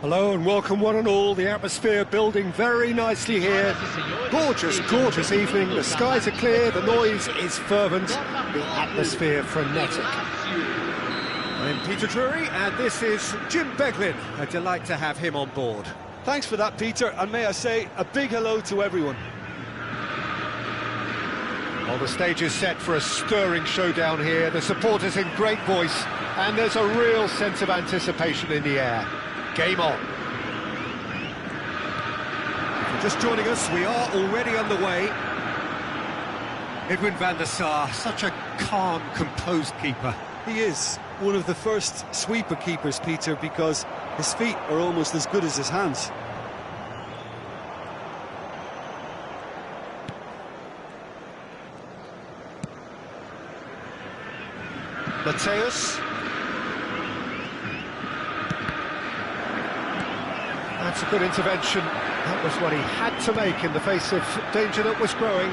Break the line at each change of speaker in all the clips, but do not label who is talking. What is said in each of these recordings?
Hello and welcome one and all. The atmosphere building very nicely here. Gorgeous, gorgeous evening. The skies are clear, the noise is fervent, the atmosphere frenetic. I'm Peter Drury and this is Jim Beglin. A delight to have him on board.
Thanks for that, Peter, and may I say a big hello to everyone.
Well, the stage is set for a stirring showdown here. The supporters in great voice and there's a real sense of anticipation in the air. Game on. If you're just joining us, we are already underway. Edwin van der Sar, such a calm, composed keeper.
He is one of the first sweeper keepers, Peter, because his feet are almost as good as his hands.
Mateus. That's a good intervention. That was what he had to make in the face of danger that was growing.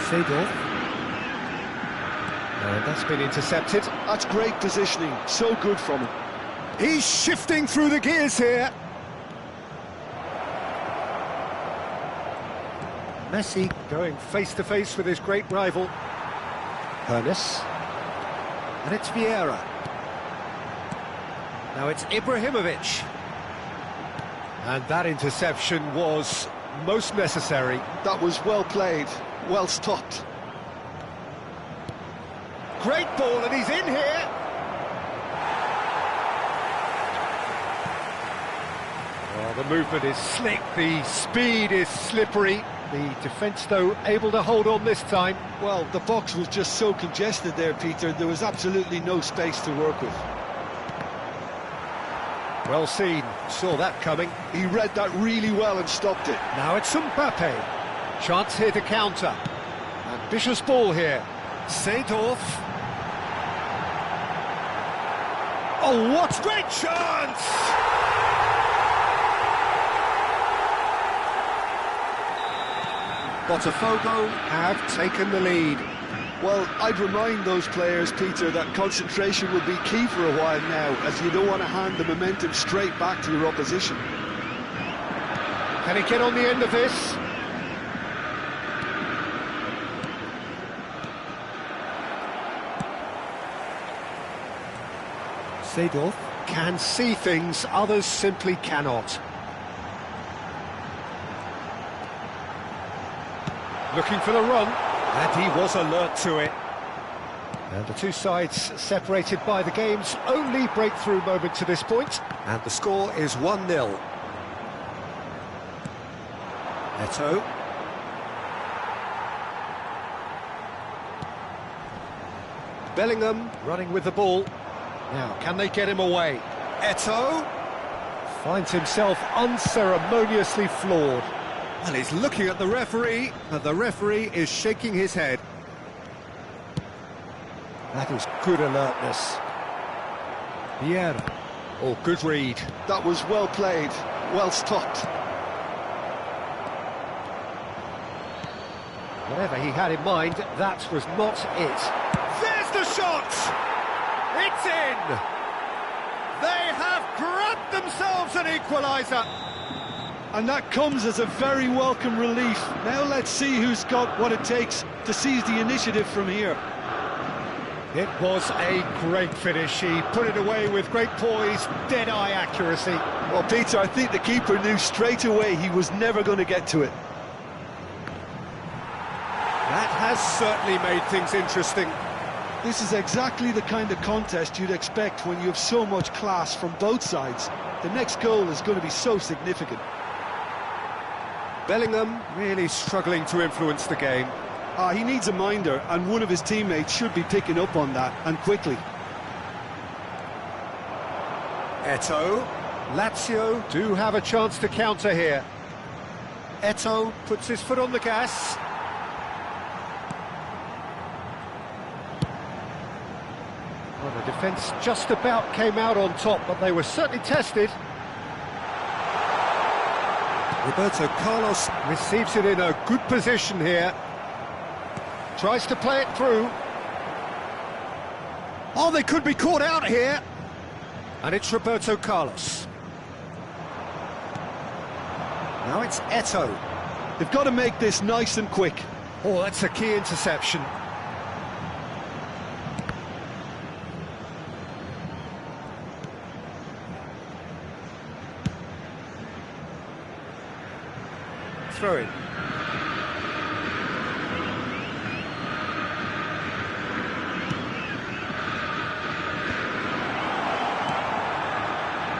Seedorf. And that's been intercepted.
That's great positioning, so good from him.
He's shifting through the gears here. Messi going face-to-face with his great rival. Hernes. And it's Vieira. Now it's Ibrahimovic. And that interception was most necessary.
That was well played, well stopped.
Great ball, and he's in here. Well, the movement is slick, the speed is slippery. The defence, though, able to hold on this time.
Well, the box was just so congested there, Peter. There was absolutely no space to work with.
Well seen, saw that coming.
He read that really well and stopped it.
Now it's Mbappe. Chance here to counter. Ambitious ball here. Seedorf. Oh, what great chance! Botafogo have taken the lead.
Well, I'd remind those players, Peter, that concentration will be key for a while now, as you don't want to hand the momentum straight back to your opposition.
Can he get on the end of this? Seedorf can see things others simply cannot. Looking for the run. And he was alert to it. And the two sides separated by the game's only breakthrough moment to this point. And the score is 1-0. Eto'o. Bellingham running with the ball. Now, can they get him away? Eto'o finds himself unceremoniously floored. Well, he's looking at the referee, and the referee is shaking his head. That is good alertness. Vieira. Oh, good read.
That was well played, well stopped.
Whatever he had in mind, that was not it. There's the shot! It's in! They have grabbed themselves an equaliser!
And that comes as a very welcome relief. Now let's see who's got what it takes to seize the initiative from here.
It was a great finish. He put it away with great poise, dead-eye accuracy.
Well, Peter, I think the keeper knew straight away he was never going to get to it.
That has certainly made things interesting.
This is exactly the kind of contest you'd expect when you have so much class from both sides. The next goal is going to be so significant.
Bellingham really struggling to influence the game.
He needs a minder, and one of his teammates should be picking up on that, and quickly.
Eto'o. Lazio do have a chance to counter here. Eto'o puts his foot on the gas. Well, the defence just about came out on top, but they were certainly tested. Roberto Carlos receives it in a good position here. Tries to play it through. Oh, they could be caught out here. And it's Roberto Carlos. Now it's Eto'o.
They've got to make this nice and quick.
Oh, that's a key interception. Throw in.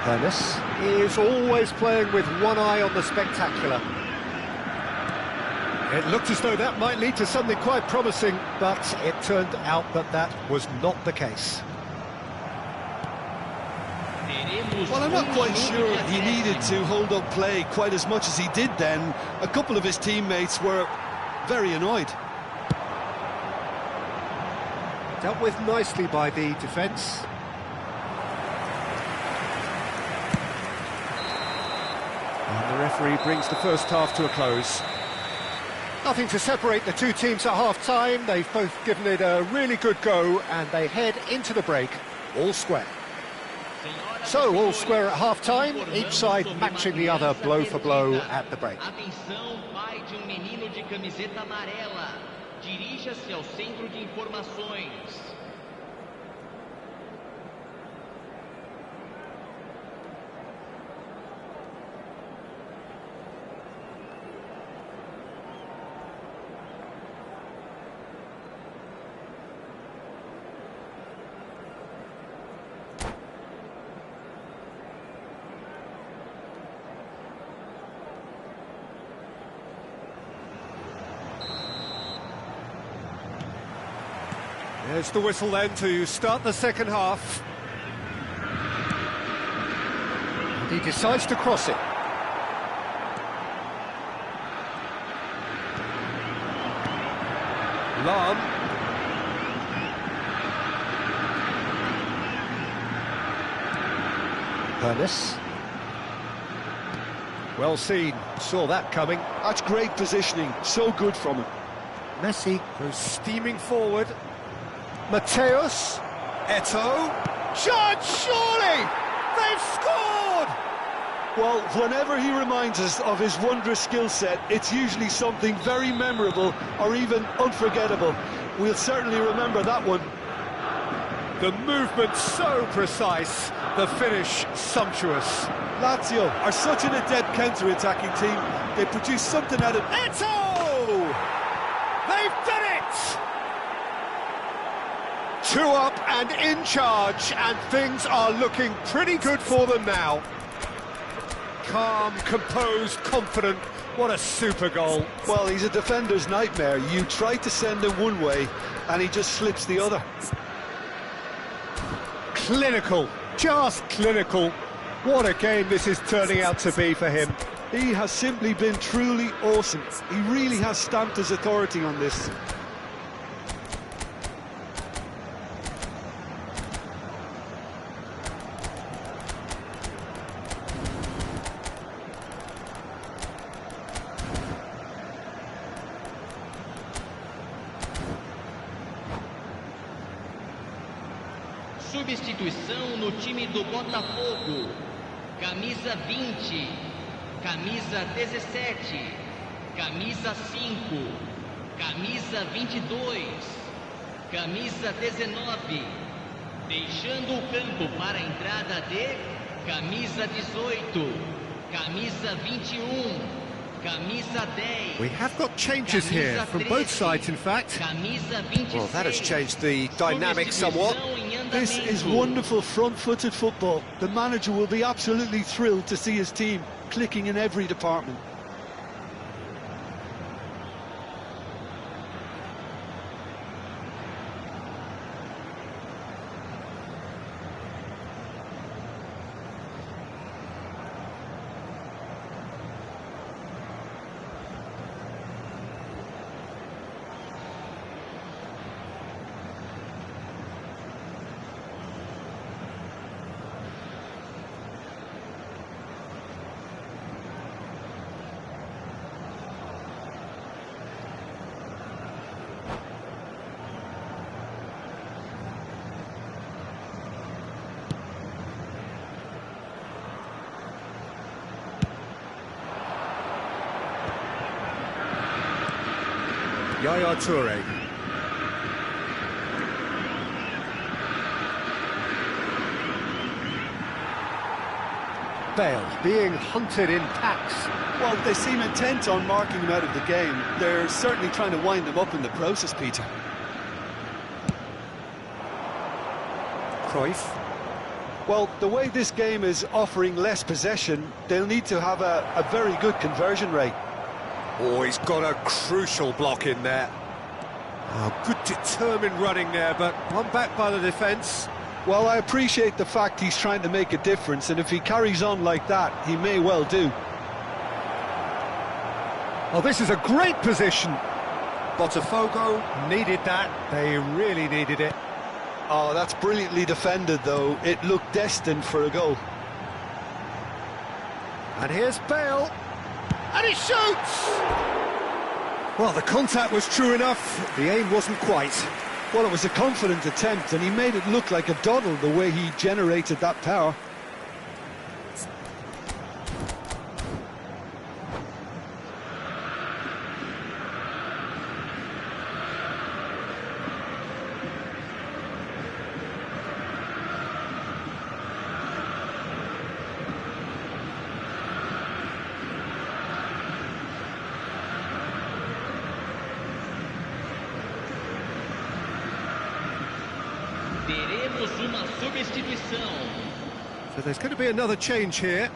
Ernest is always playing with one eye on the spectacular. It looked as though that might lead to something quite promising, but it turned out that that was not the case.
Well, I'm not quite sure he needed to hold up play quite as much as he did then. A couple of his teammates were very annoyed.
Dealt with nicely by the defence. And the referee brings the first half to a close. Nothing to separate the two teams at half-time. They've both given it a really good go, and they head into the break all square. So, all square at half-time, each side matching the other blow for blow at the break.
Atenção, pai de menino de camiseta amarela. Dirija-se ao centro de informações.
There's the whistle then to start the second half. And he decides to cross it. Lahm. Ernest. Well seen, saw that coming.
That's great positioning, so good from him.
Messi goes steaming forward. Mateus, Eto'o, shot, surely! They've scored!
Well, whenever he reminds us of his wondrous skill set, it's usually something very memorable or even unforgettable. We'll certainly remember that one.
The movement so precise, the finish sumptuous.
Lazio are such an adept counter-attacking team. They produce something out of...
Eto'o! They've done it! 2 up and in charge, and things are looking pretty good for them now. Calm, composed, confident. What a super goal.
Well, he's a defender's nightmare. You try to send him one way, and he just slips the other.
Clinical, just clinical. What a game this is turning out to be for him.
He has simply been truly awesome. He really has stamped his authority on this.
Substituição no time do Botafogo. Camisa 20, camisa 17, camisa 5, camisa 22, camisa 19. Deixando o campo para a entrada de camisa 18, camisa 21, camisa 10.
We have got changes here from both sides, in fact. Well, that has changed the dynamic somewhat.
This is wonderful front-footed football. The manager will be absolutely thrilled to see his team clicking in every department.
Yaya Toure. Bale being hunted in packs.
Well, they seem intent on marking him out of the game. They're certainly trying to wind him up in the process, Peter.
Cruyff.
Well, the way this game is offering less possession, they'll need to have a very good conversion rate.
Oh, he's got a crucial block in there. Oh, good determined running there, but one back by the defence.
Well, I appreciate the fact he's trying to make a difference, and if he carries on like that, he may well do.
Oh, this is a great position. Botafogo needed that. They really needed it.
Oh, that's brilliantly defended, though. It looked destined for a goal.
And here's Bale. And he shoots! Well, the contact was true enough. The aim wasn't quite.
Well, it was a confident attempt, and he made it look like a doddle the way he generated that power.
Teremos uma substituição.
So there's going to be another change here.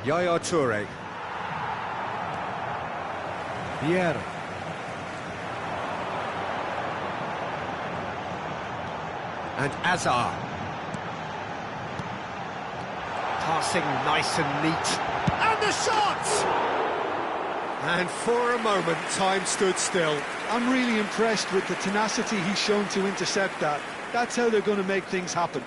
Yaya Toure. Vieira. And Azar. Passing nice and neat. And the shot! And for a moment, time stood still.
I'm really impressed with the tenacity he's shown to intercept that. That's how they're going to make things happen.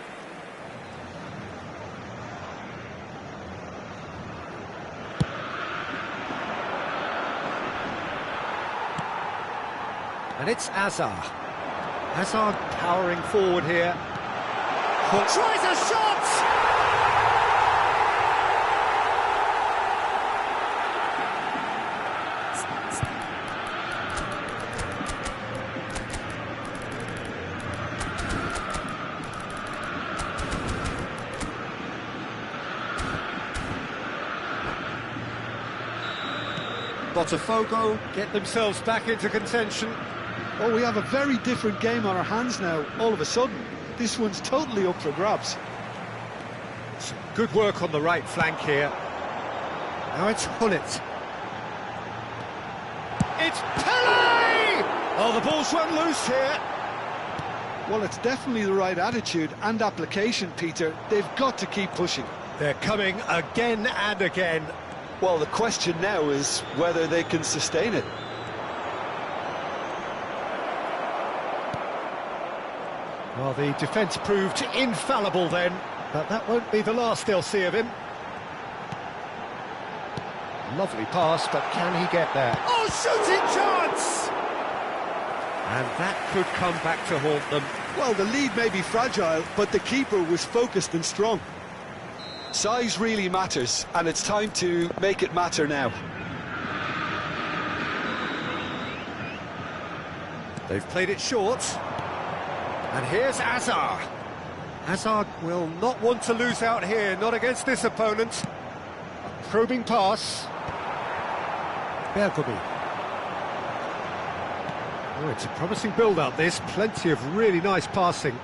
And it's Azar. Hazard powering forward here. Tries a shot! Botafogo get themselves back into contention.
Oh, we have a very different game on our hands now, all of a sudden. This one's totally up for grabs.
Some good work on the right flank here. Now it's Hullet. It's Pele! Oh, the ball's run loose here.
Well, it's definitely the right attitude and application, Peter. They've got to keep pushing.
They're coming again and again.
Well, the question now is whether they can sustain it.
Well, the defence proved infallible then, but that won't be the last they'll see of him. Lovely pass, but can he get there? Oh, shooting chance! And that could come back to haunt them.
Well, the lead may be fragile, but the keeper was focused and strong. Size really matters, and it's time to make it matter now.
They've played it short. And here's Azar. Azar will not want to lose out here, not against this opponent. A probing pass. Bergomi. Oh, it's a promising build-up, this. Plenty of really nice passing.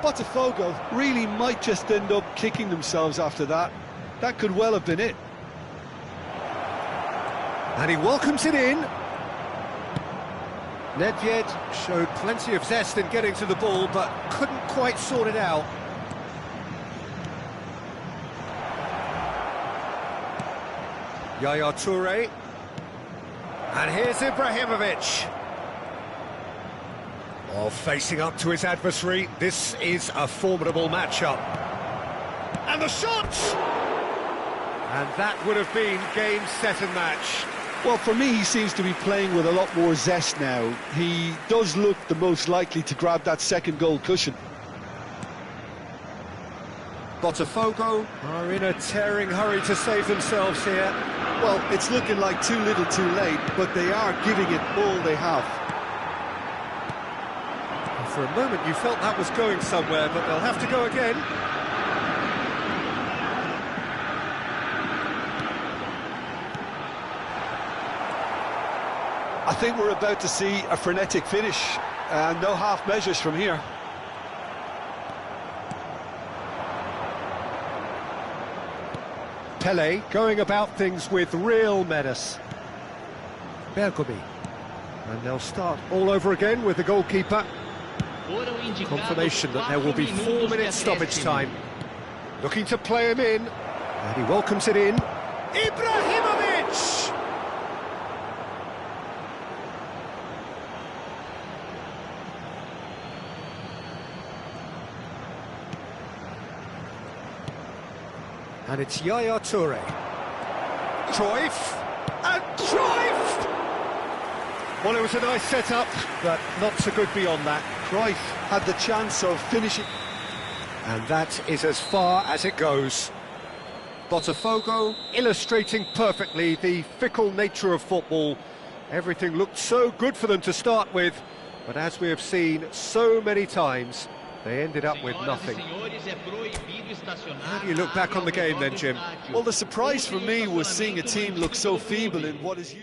Botafogo really might just end up kicking themselves after that. That could well have been it.
And he welcomes it in. Nedved showed plenty of zest in getting to the ball, but couldn't quite sort it out. Yaya Toure. And here's Ibrahimovic. Oh, facing up to his adversary, this is a formidable matchup. And the shot! And that would have been game, set and match.
Well, for me, he seems to be playing with a lot more zest now. He does look the most likely to grab that second goal cushion.
Botafogo are in a tearing hurry to save themselves here.
Well, it's looking like too little too late, but they are giving it all they have.
And for a moment you felt that was going somewhere, but they'll have to go again.
I think we're about to see a frenetic finish, and no half measures from here.
Pele going about things with real menace. Bergomi. And they'll start all over again with the goalkeeper. Confirmation that there will be 4 minutes stoppage time. Looking to play him in. And he welcomes it in. Ibrahimovic! And it's Yaya Toure. Cruyff, and Cruyff! Well, it was a nice setup, but not so good beyond that.
Cruyff had the chance of finishing.
And that is as far as it goes. Botafogo illustrating perfectly the fickle nature of football. Everything looked so good for them to start with, but as we have seen so many times, they ended up with nothing. How do you look back on the game then, Jim?
Well, the surprise for me was seeing a team look so feeble in what is...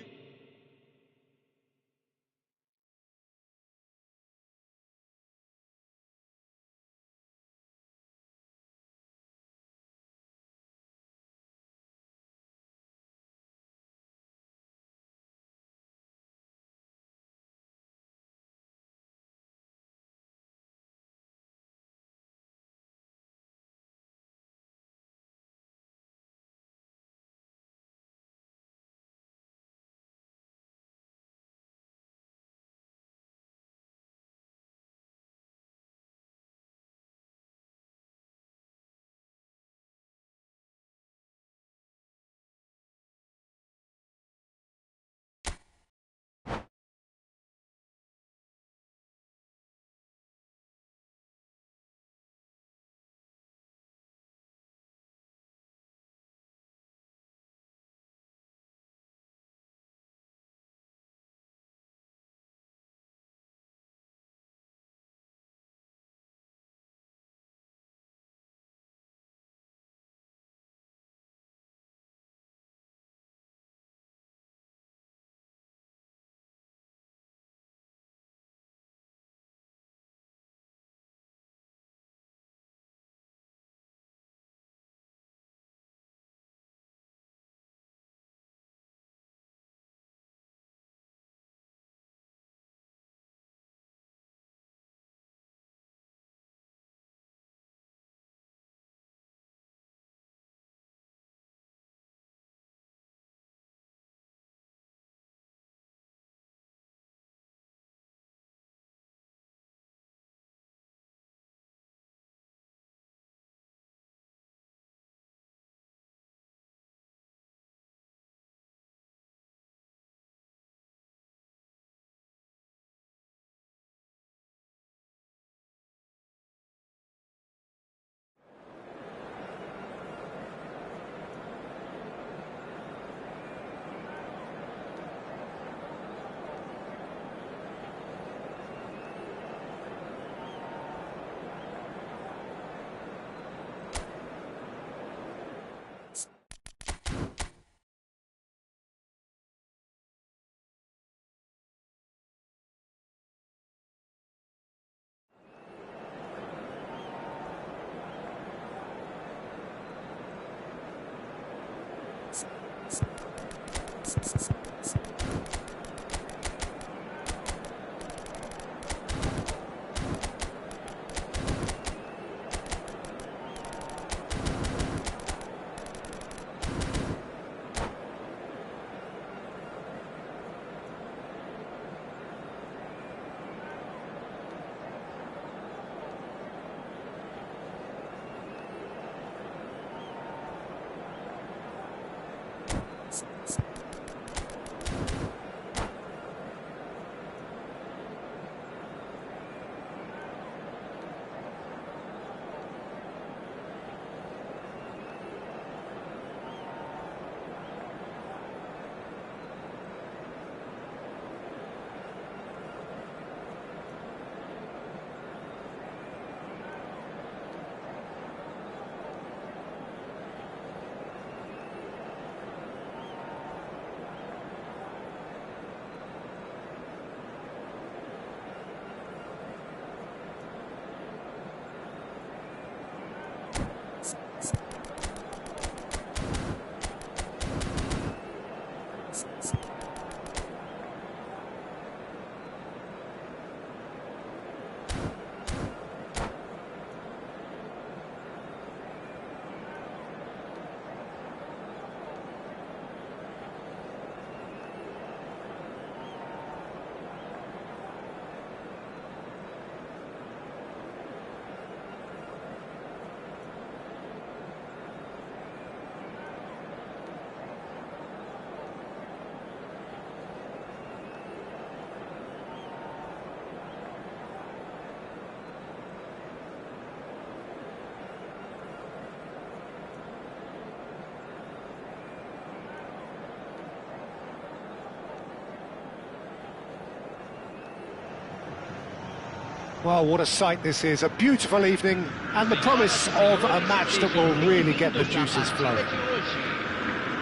Well, what a sight this is, a beautiful evening, and the promise of a match that will really get the juices flowing.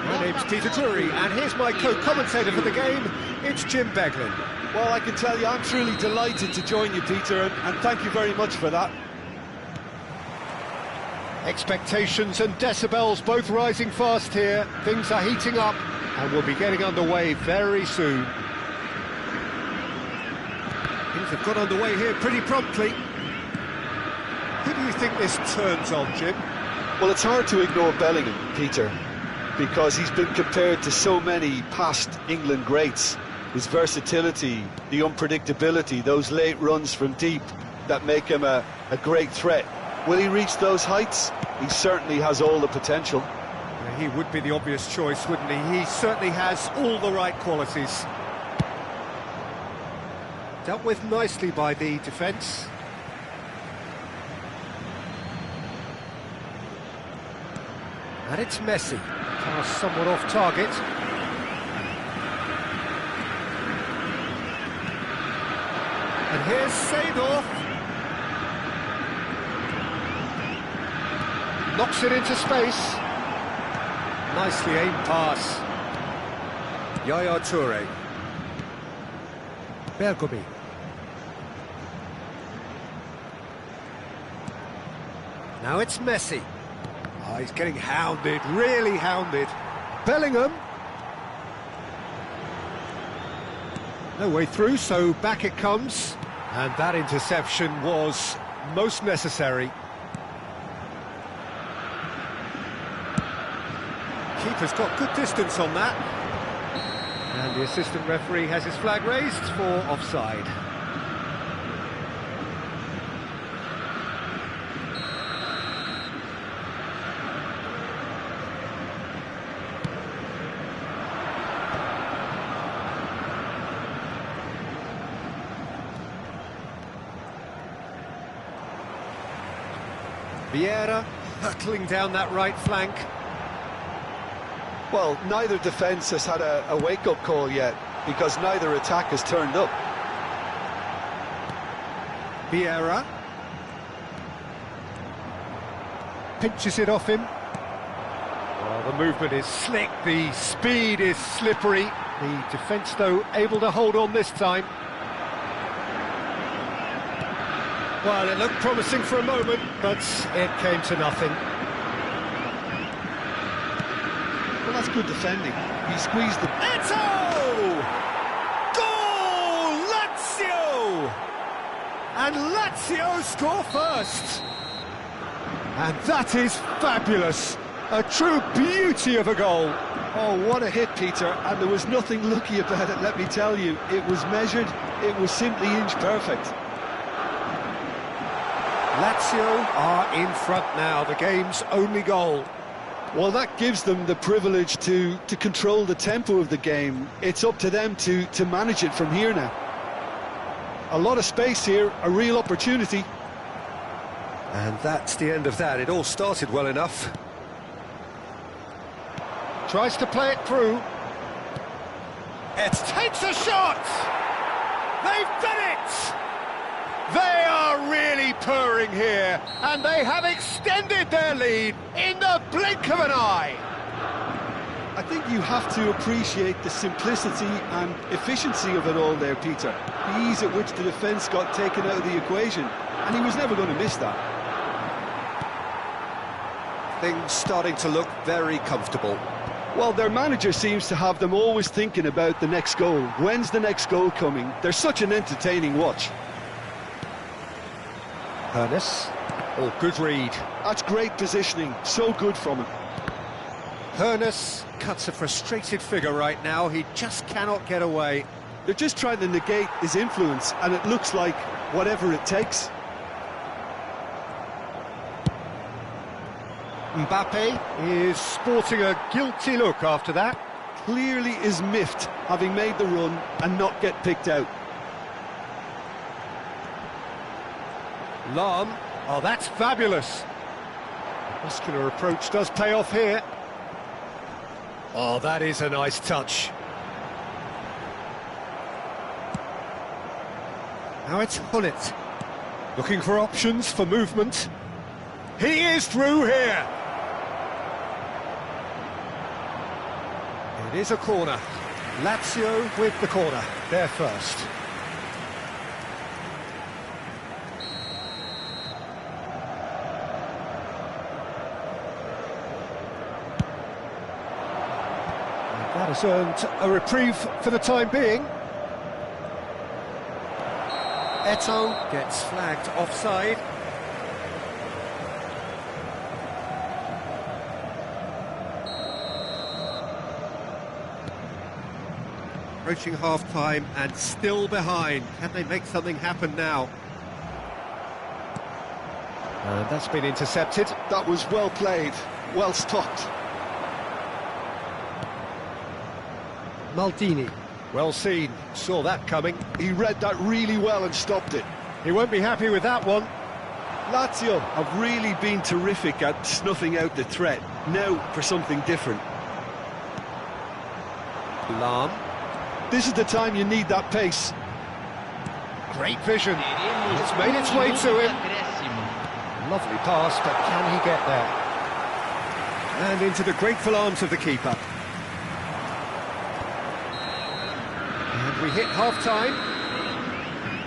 My name's Peter Drury, and here's my co-commentator for the game, it's Jim Beglin.
Well, I can tell you, I'm truly delighted to join you, Peter, and thank you very much for that.
Expectations and decibels both rising fast here. Things are heating up, and we'll be getting underway very soon. Things have got underway here pretty promptly. Who do you think this turns on, Jim?
Well, it's hard to ignore Bellingham, Peter, because he's been compared to so many past England greats. His versatility, the unpredictability, those late runs from deep that make him a great threat. Will he reach those heights? He certainly has all the potential.
Yeah, he would be the obvious choice, wouldn't he? He certainly has all the right qualities. Dealt with nicely by the defence. And it's Messi. Pass somewhat off target. And here's Seedorf. Knocks it into space. Nicely aimed pass. Yaya Toure. Bergomi. Now it's Messi. Oh, he's getting hounded, really hounded. Bellingham. No way through, so back it comes. And that interception was most necessary. Keeper's got good distance on that. And the assistant referee has his flag raised for offside. Vieira hurtling down that right flank.
Well, neither defence has had a wake-up call yet, because neither attack has turned up.
Vieira pinches it off him. Well, the movement is slick, the speed is slippery. The defence, though, able to hold on this time. Well, it looked promising for a moment, but it came to nothing.
Well, that's good defending. He squeezed the...
Eto'o! Goal! Lazio! And Lazio score first. And that is fabulous. A true beauty of a goal.
Oh, what a hit, Peter. And there was nothing lucky about it, let me tell you. It was measured, it was simply inch perfect.
Lazio are in front now, the game's only goal.
Well, that gives them the privilege to control the tempo of the game. It's up to them to manage it from here now. A lot of space here, a real opportunity.
And that's the end of that. It all started well enough. Tries to play it through. It takes a shot! They've done it! They are really purring here, and they have extended their lead in the blink of an eye.
I think you have to appreciate the simplicity and efficiency of it all there, Peter. The ease at which the defence got taken out of the equation, and he was never going to miss that.
Things starting to look very comfortable.
Well, their manager seems to have them always thinking about the next goal. When's the next goal coming? They're such an entertaining watch.
Hoeneß. Oh, good read.
That's great positioning. So good from him.
Hoeneß cuts a frustrated figure right now. He just cannot get away.
They're just trying to negate his influence, and it looks like whatever it takes.
Mbappe is sporting a guilty look after that.
Clearly is miffed, having made the run and not get picked out.
Lahm, oh, that's fabulous. Muscular approach does pay off here. Oh, that is a nice touch. Now it's Hullet. Looking for options for movement. He is through here. It is a corner. Lazio with the corner. They're first. That has earned a reprieve for the time being. Eto'o gets flagged offside. Approaching half-time and still behind. Can they make something happen now? And that's been intercepted.
That was well played, well stopped.
Maldini, well seen, saw that coming.
He read that really well and stopped it.
He won't be happy with that one.
Lazio have really been terrific at snuffing out the threat. Now for something different.
Lahm.
This is the time you need that pace.
Great vision. It's made its way to him. Lovely pass, but can he get there? And into the grateful arms of the keeper. And we hit half-time.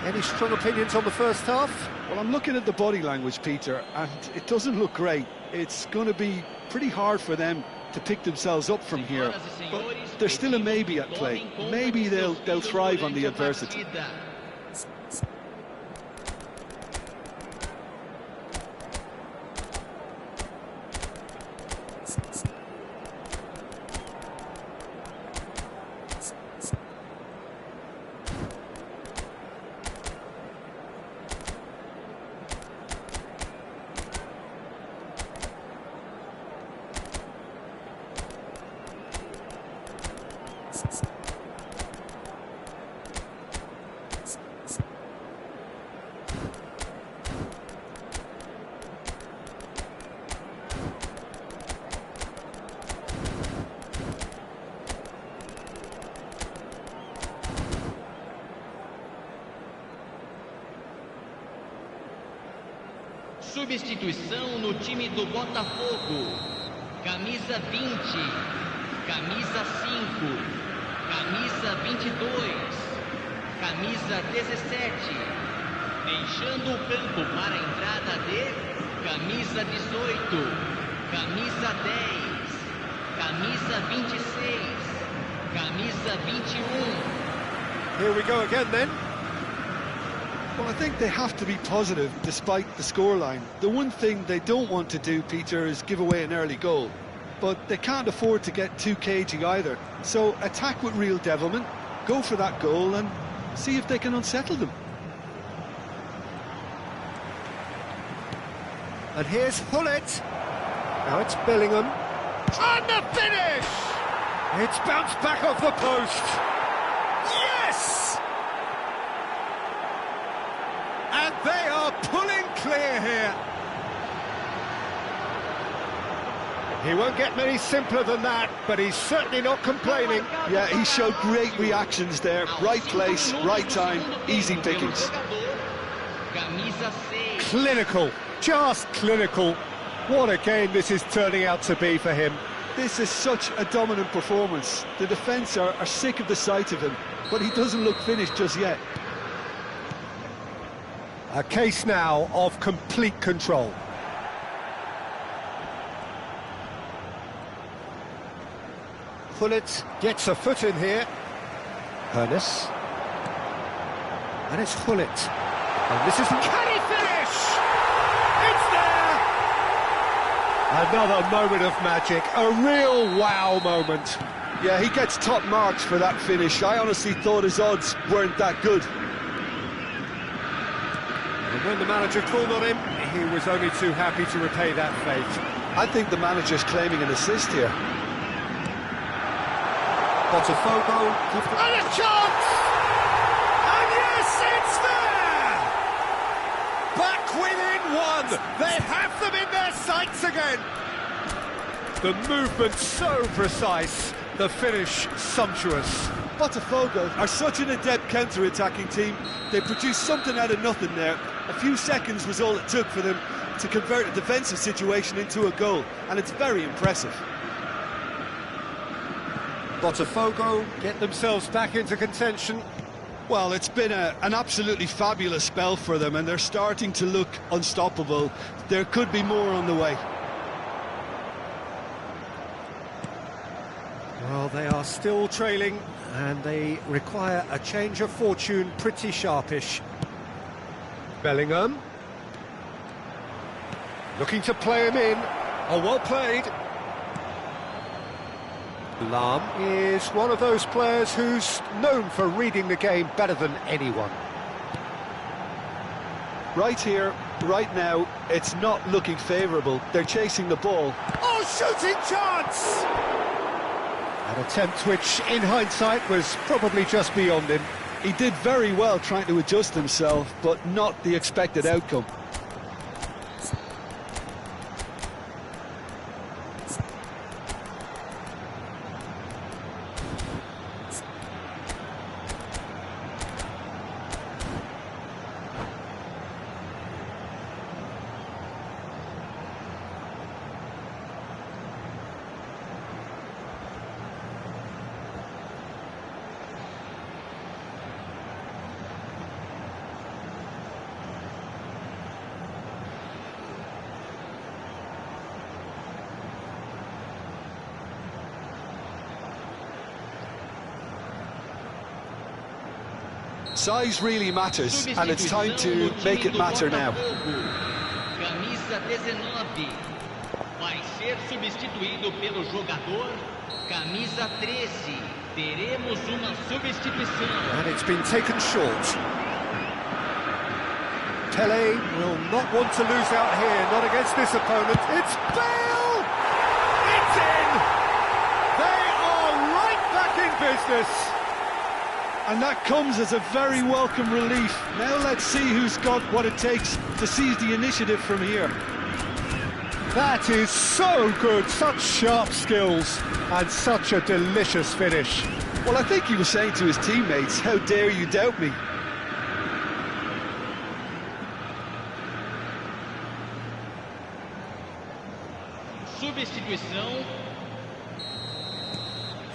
Any strong opinions on the first half?
Well, I'm looking at the body language, Peter, and it doesn't look great. It's going to be pretty hard for them to pick themselves up from here. But there's still a maybe at play. Maybe they'll thrive on the adversity.
Substituição no time do Botafogo. Camisa 20, camisa 5, camisa 22, camisa 17. Deixando o campo para a entrada de camisa 18, camisa 10, camisa 26, camisa 21.
Here we go again then.
Well, I think they have to be positive despite the scoreline. The one thing they don't want to do, Peter, is give away an early goal. But they can't afford to get too cagey either. So attack with real devilment, go for that goal and see if they can unsettle them.
And here's Hullet. Now it's Bellingham. And the finish! It's bounced back off the post. Yes! And they are pulling clear here. He won't get many simpler than that, but he's certainly not complaining.
Yeah, he showed great reactions there. Right place, right time, easy pickings.
Clinical, just clinical. What a game this is turning out to be for him.
This is such a dominant performance. The defence are sick of the sight of him, but he doesn't look finished just yet.
A case now of complete control. Hullet gets a foot in here. Hoeneß. And it's Hullet. And this is... Can he finish? It's there! Another moment of magic. A real wow moment.
Yeah, he gets top marks for that finish. I honestly thought his odds weren't that good.
And when the manager called on him, he was only too happy to repay that fate.
I think the manager's claiming an assist here.
Botafogo, and a chance! And yes, it's there! Back within one! They have them in their sights again! The movement so precise, the finish sumptuous.
Botafogo are such an adept counter-attacking team. They produced something out of nothing there. A few seconds was all it took for them to convert a defensive situation into a goal, and it's very impressive.
Botafogo get themselves back into contention.
Well, it's been an absolutely fabulous spell for them, and they're starting to look unstoppable. There could be more on the way.
Well, they are still trailing, and they require a change of fortune pretty sharpish. Bellingham. Looking to play him in. Oh, well played. Lahm is one of those players who's known for reading the game better than anyone.
Right here, right now, it's not looking favourable. They're chasing the ball.
Oh, shooting chance! An attempt which, in hindsight, was probably just beyond him.
He did very well trying to adjust himself, but not the expected outcome. Size really matters, and it's time to make it matter now.
Camisa 19 vai ser substituído pelo jogador camisa 13. Teremos uma substituição.
And it's been taken short. Tele will not want to lose out here, not against this opponent. It's Bale! It's in! They are right back in business.
And that comes as a very welcome relief. Now let's see who's got what it takes to seize the initiative from here.
That is so good, such sharp skills, and such a delicious finish.
Well, I think he was saying to his teammates, how dare you doubt me?
Substituição.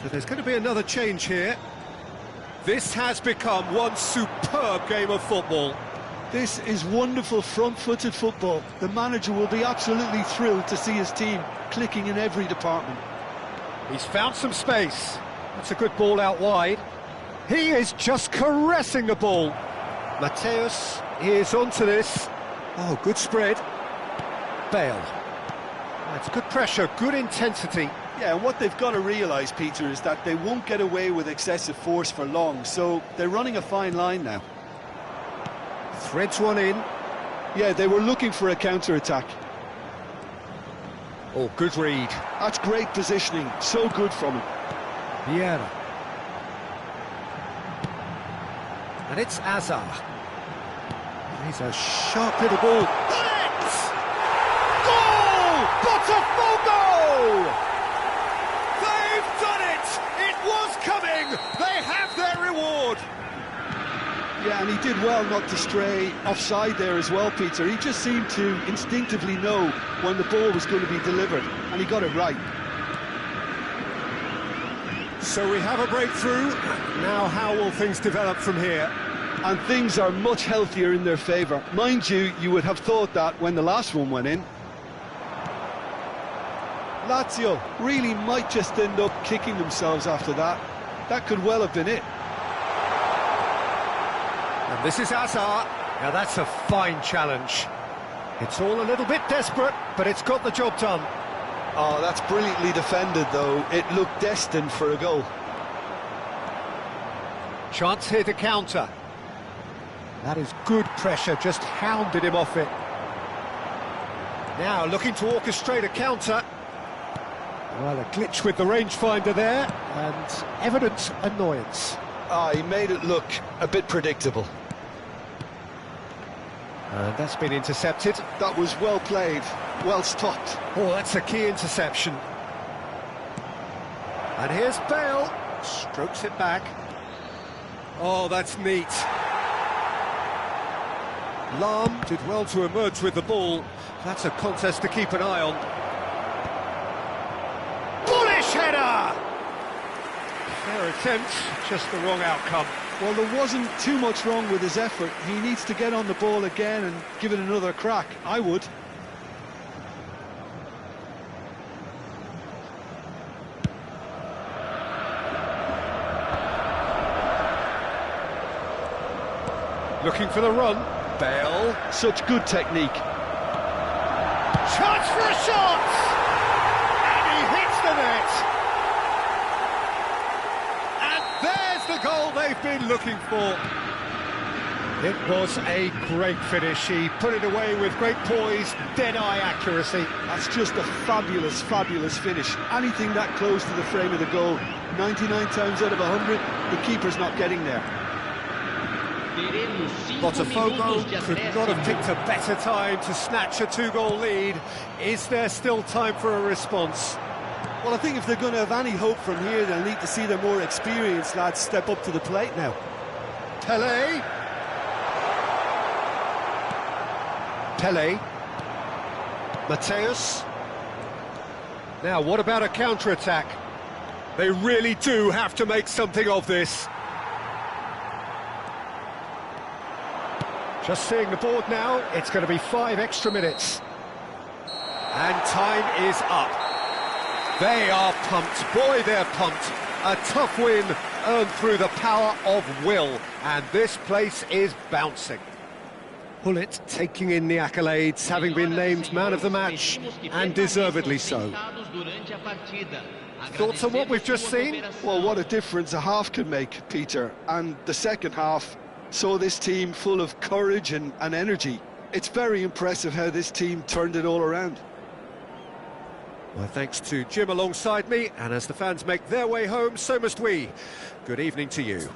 So there's going to be another change here. This has become one superb game of football.
This is wonderful front-footed football. The manager will be absolutely thrilled to see his team clicking in every department.
He's found some space. That's a good ball out wide. He is just caressing the ball. Mateus is onto this. Oh, good spread. Bale. That's good pressure, good intensity.
Yeah, and what they've got to realise, Peter, is that they won't get away with excessive force for long, so they're running a fine line now.
Threads one in.
Yeah, they were looking for a counter-attack.
Oh, good read.
That's great positioning, so good from him.
Vieira. And it's Azar. He's a sharp little ball. Got it! Goal! Botafogo! They've done it! It was coming! They have their reward!
Yeah, and he did well not to stray offside there as well, Peter. He just seemed to instinctively know when the ball was going to be delivered, and he got it right.
So we have a breakthrough. Now how will things develop from here?
And things are much healthier in their favour. Mind you, you would have thought that when the last one went in. Lazio really might just end up kicking themselves after that. That could well have been it.
And this is Azar. Now that's a fine challenge. It's all a little bit desperate, but it's got the job done.
Oh, that's brilliantly defended, though. It looked destined for a goal.
Chance here to counter. That is good pressure, just hounded him off it. Now looking to orchestrate a counter. Well, a glitch with the rangefinder there, and evident annoyance.
Ah, he made it look a bit predictable.
And that's been intercepted.
That was well played, well stopped.
Oh, that's a key interception. And here's Bale, strokes it back. Oh, that's neat. Lahm did well to emerge with the ball. That's a contest to keep an eye on. Bullish header! Fair attempt, just the wrong outcome.
Well, there wasn't too much wrong with his effort. He needs to get on the ball again and give it another crack. I would.
Looking for the run. Bale.
Such good technique.
Chance for a shot! And he hits the net! And there's the goal they've been looking for. It was a great finish. He put it away with great poise, dead-eye accuracy.
That's just a fabulous, fabulous finish. Anything that close to the frame of the goal, 99 times out of 100, the keeper's not getting there.
Botafogo
could not have picked a better time to snatch a two-goal lead. Is there still time for a response?
Well, I think if they're going to have any hope from here, they'll need to see their more experienced lads step up to the plate now.
Pele. Mateus. Now, what about a counter-attack? They really do have to make something of this. Just seeing the board now, it's going to be 5 extra minutes. And time is up. They are pumped. Boy, they're pumped. A tough win earned through the power of will. And this place is bouncing. Gullit taking in the accolades, having been named man of the match, and deservedly so. Thoughts on what we've just seen?
Well, what a difference a half can make, Peter. And the second half saw this team full of courage and energy. It's very impressive how this team turned it all around.
Well, thanks to Jim alongside me, and as the fans make their way home, so must we. Good evening to you.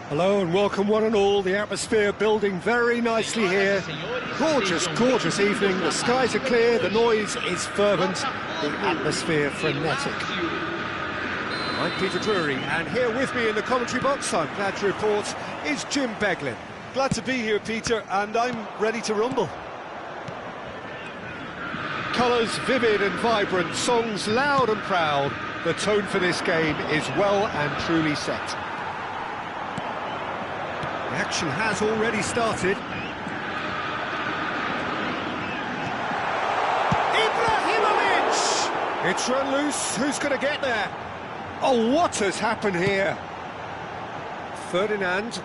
Hello and welcome one and all, the atmosphere building very nicely here. Gorgeous, gorgeous evening, the skies are clear, the noise is fervent, the atmosphere frenetic. I'm Peter Drury, and here with me in the commentary box, I'm glad to report, is Jim Beglin.
Glad to be here, Peter, and I'm ready to rumble.
Colours vivid and vibrant, songs loud and proud, the tone for this game is well and truly set. The action has already started. Ibrahimovic! It's run loose, who's going to get there? Oh, what has happened here? Ferdinand.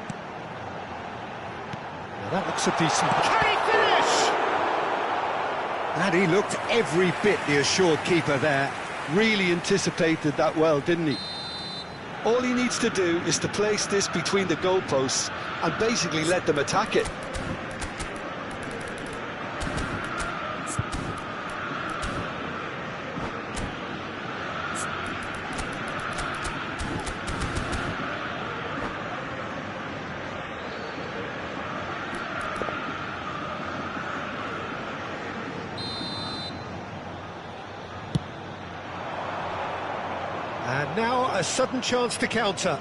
Now that looks a decent... Can he finish? And he looked every bit the assured keeper there.
Really anticipated that well, didn't he? All he needs to do is to place this between the goalposts and basically let them attack it.
And now a sudden chance to counter.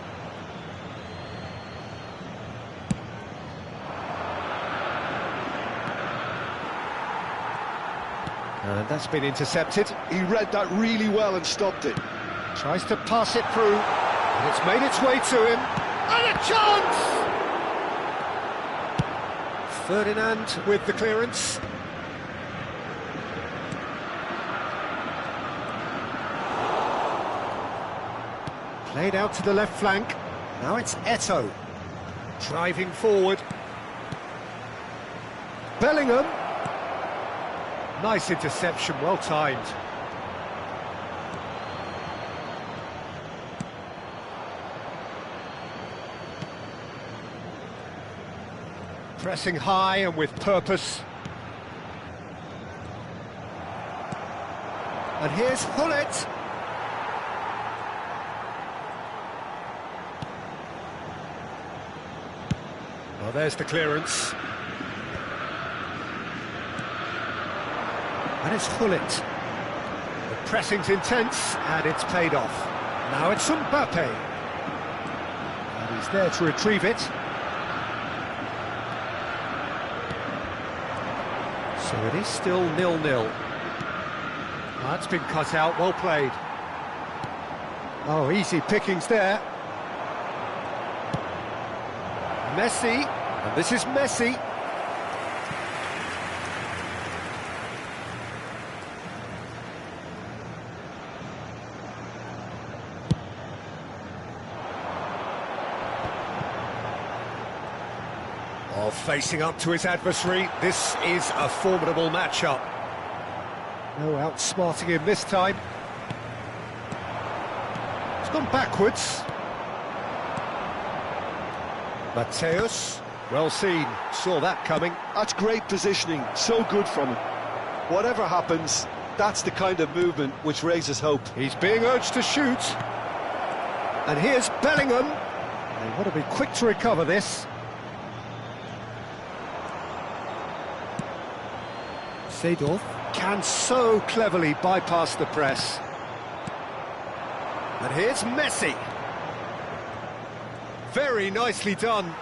And that's been intercepted.
He read that really well and stopped it.
Tries to pass it through, and it's made its way to him. And a chance! Ferdinand with the clearance. Played out to the left flank. Now it's Eto'o. Driving forward. Bellingham. Nice interception, well timed. Pressing high and with purpose. And here's Hullet. Well, there's the clearance. And it's Hullet. The pressing's intense, and it's paid off. Now it's Mbappe. And he's there to retrieve it. So it is still 0-0. That's been cut out, well played. Oh, easy pickings there. Messi, and this is Messi. Oh, facing up to his adversary, this is a formidable matchup. No outsmarting him this time. It's gone backwards. Mateus, well seen, saw that coming.
That's great positioning, so good from him. Whatever happens, that's the kind of movement which raises hope.
He's being urged to shoot. And here's Bellingham. They want to be quick to recover this. Seedorf can so cleverly bypass the press. And here's Messi. Very nicely done.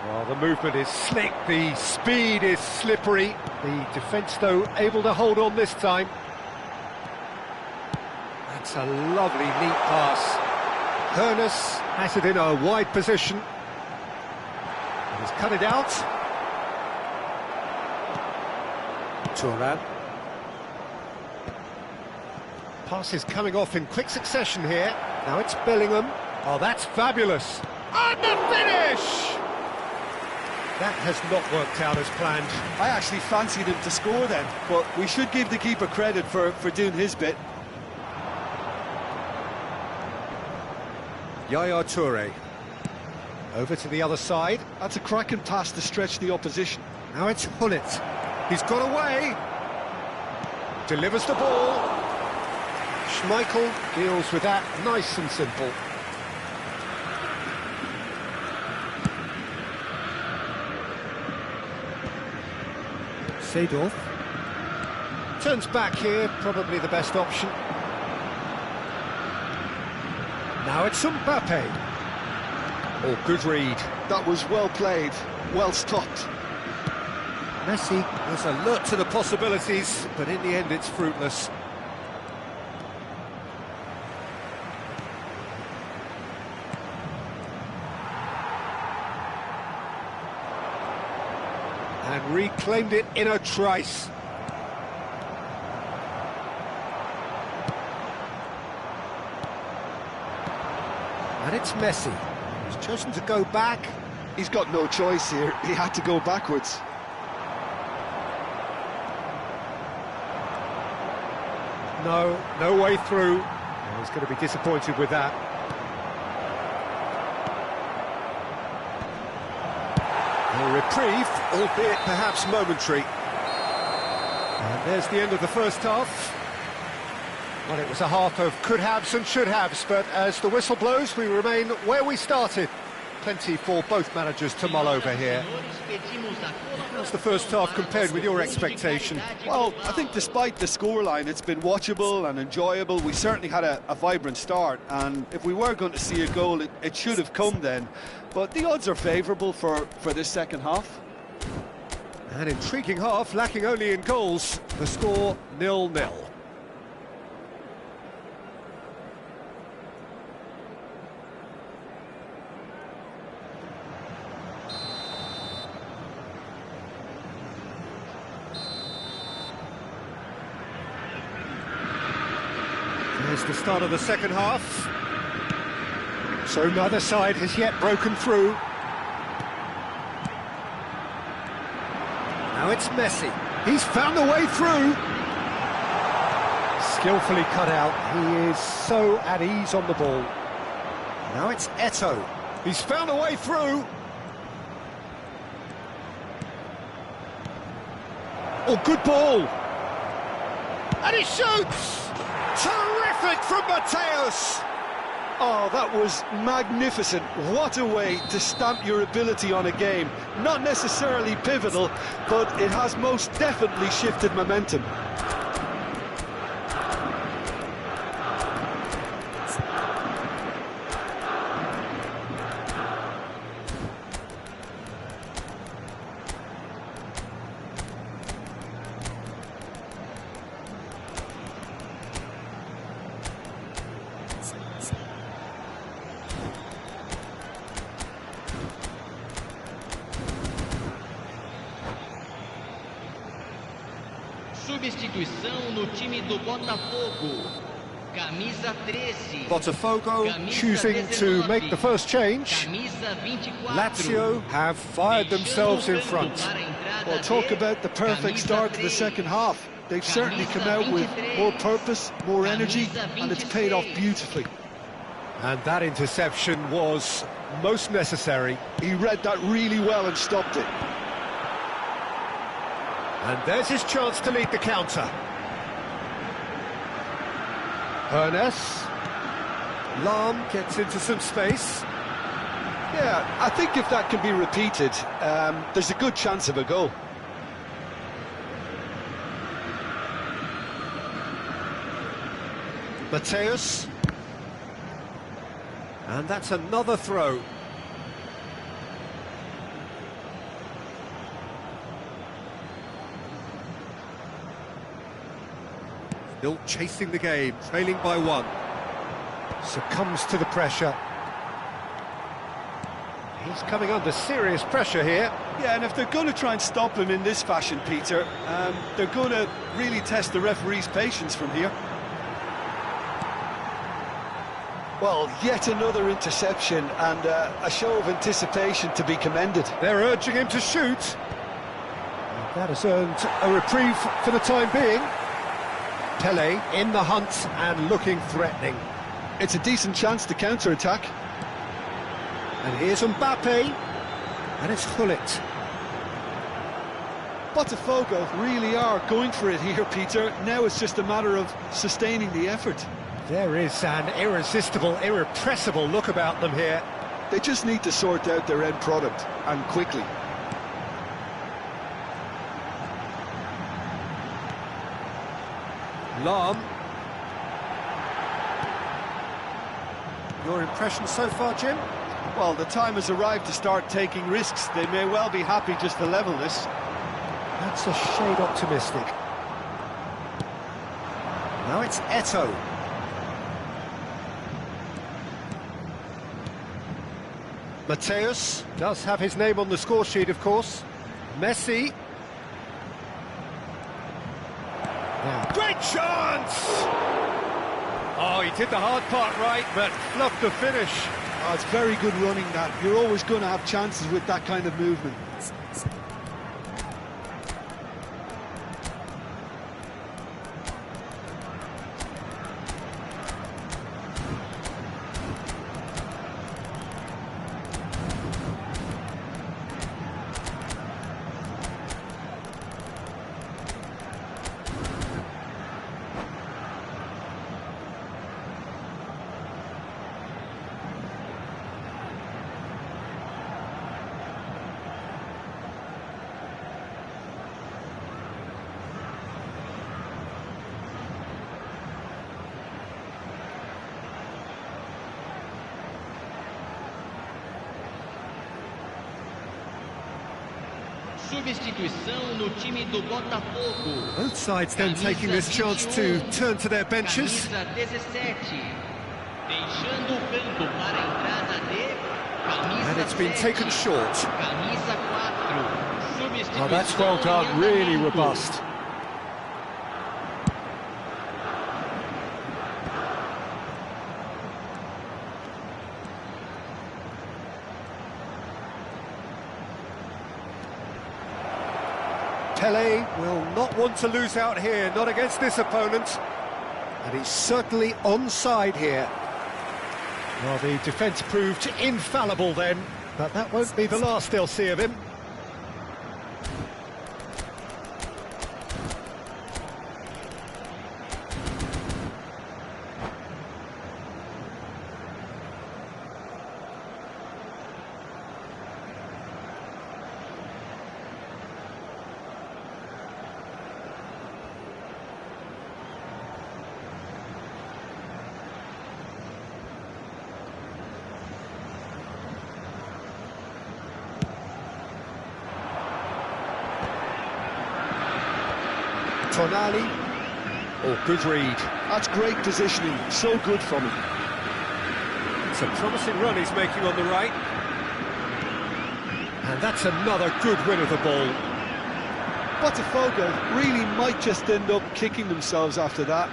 Well, the movement is slick, the speed is slippery. The defence, though, able to hold on this time. That's a lovely, neat pass. Hoeneß has it in a wide position. He's cut it out. Thuram. Pass is coming off in quick succession here. Now it's Bellingham. Oh, that's fabulous. And the finish! That has not worked out as planned.
I actually fancied him to score then, but we should give the keeper credit for doing his bit.
Yaya Toure. Over to the other side.
That's a cracking pass to stretch the opposition.
Now it's Hullet. He's got away. Delivers the ball. Schmeichel deals with that nice and simple. Seedorf. Turns back here, probably the best option. Now it's Mbappe. Oh, good read.
That was well played, well stopped.
Messi was alert to the possibilities, but in the end it's fruitless. And reclaimed it in a trice. And it's Messi. He's chosen to go back.
He's got no choice here. He had to go backwards.
No way through. He's going to be disappointed with that. A reprieve, albeit perhaps momentary. And there's the end of the first half. Well, it was a half of could-haves and should-haves, but as the whistle blows, we remain where we started. Plenty for both managers to mull over here. How's the first half compared with your expectation?
Well, I think despite the scoreline, it's been watchable and enjoyable. We certainly had a vibrant start, and if we were going to see a goal, it should have come then. But the odds are favourable for this second half.
An intriguing half, lacking only in goals. The score 0-0. There's the start of the second half. So neither side has yet broken through. Now it's Messi. He's found a way through. Skillfully cut out. He is so at ease on the ball. Now it's Eto'o. He's found a way through. Oh, good ball. And he shoots! Terrific from Mateus!
Oh, that was magnificent. What a way to stamp your ability on a game. Not necessarily pivotal, but it has most definitely shifted momentum.
Substituição no time do Botafogo. Camisa 13.
Botafogo choosing to make the first change.
Camisa 24.
Lazio have fired themselves in front.
Well, talk about the perfect start to the second half. They've certainly come out with more purpose, more energy, and it's paid off beautifully.
And that interception was most necessary.
He read that really well and stopped it.
And there's his chance to lead the counter. Ernest. Lahm gets into some space.
Yeah, I think if that can be repeated, there's a good chance of a goal.
Mateus. And that's another throw. Still chasing the game, trailing by one. Succumbs to the pressure. He He's coming under serious pressure here.
Yeah, and if they're going to try and stop him in this fashion, Peter, they're going to really test the referee's patience from here. Well, yet another interception and a show of anticipation to be commended.
They're urging him to shoot. That has earned a reprieve for the time being. Pele in the hunt and looking threatening.
It's a decent chance to counter-attack.
And here's Mbappe. And it's Gullit.
Botafogo really are going for it here, Peter. Now it's just a matter of sustaining the effort.
There is an irresistible, irrepressible look about them here.
They just need to sort out their end product, and quickly.
Lahm. Your impression so far, Jim?
Well, the time has arrived to start taking risks. They may well be happy just to level this.
That's a shade optimistic. Now it's Eto'o. Mateus does have his name on the score sheet, of course. Messi. Yeah. Great chance! Oh, he did the hard part right, but fluffed the finish.
Oh, it's very good running, that. You're always going to have chances with that kind of movement.
Substituição no time do Botafogo.
Both sides then taking this chance to turn to their benches.
Camisa 17. Deixando o campo para a entrada de camisa
And it's been
7.
taken short.
Camisa 4. Substituição.
Oh, that's well done, really robust. Pele will not want to lose out here, not against this opponent. And he's certainly onside here. Well, the defence proved infallible then, but that won't be the last they'll see of him. Tonali. Oh, good read.
That's great positioning, so good from him.
It's a promising run he's making on the right. And that's another good win of the ball.
Botafogo really might just end up kicking themselves after that.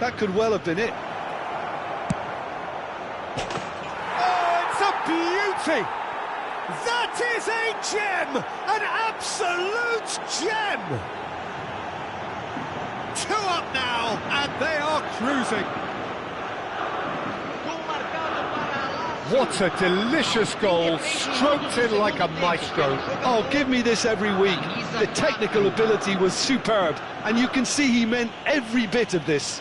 That could well have been it.
Oh, it's a beauty! That is a gem! An absolute gem! 2 up now, and they are cruising. What a delicious goal, stroked in like a maestro.
Oh, give me this every week. The technical ability was superb, and you can see he meant every bit of this.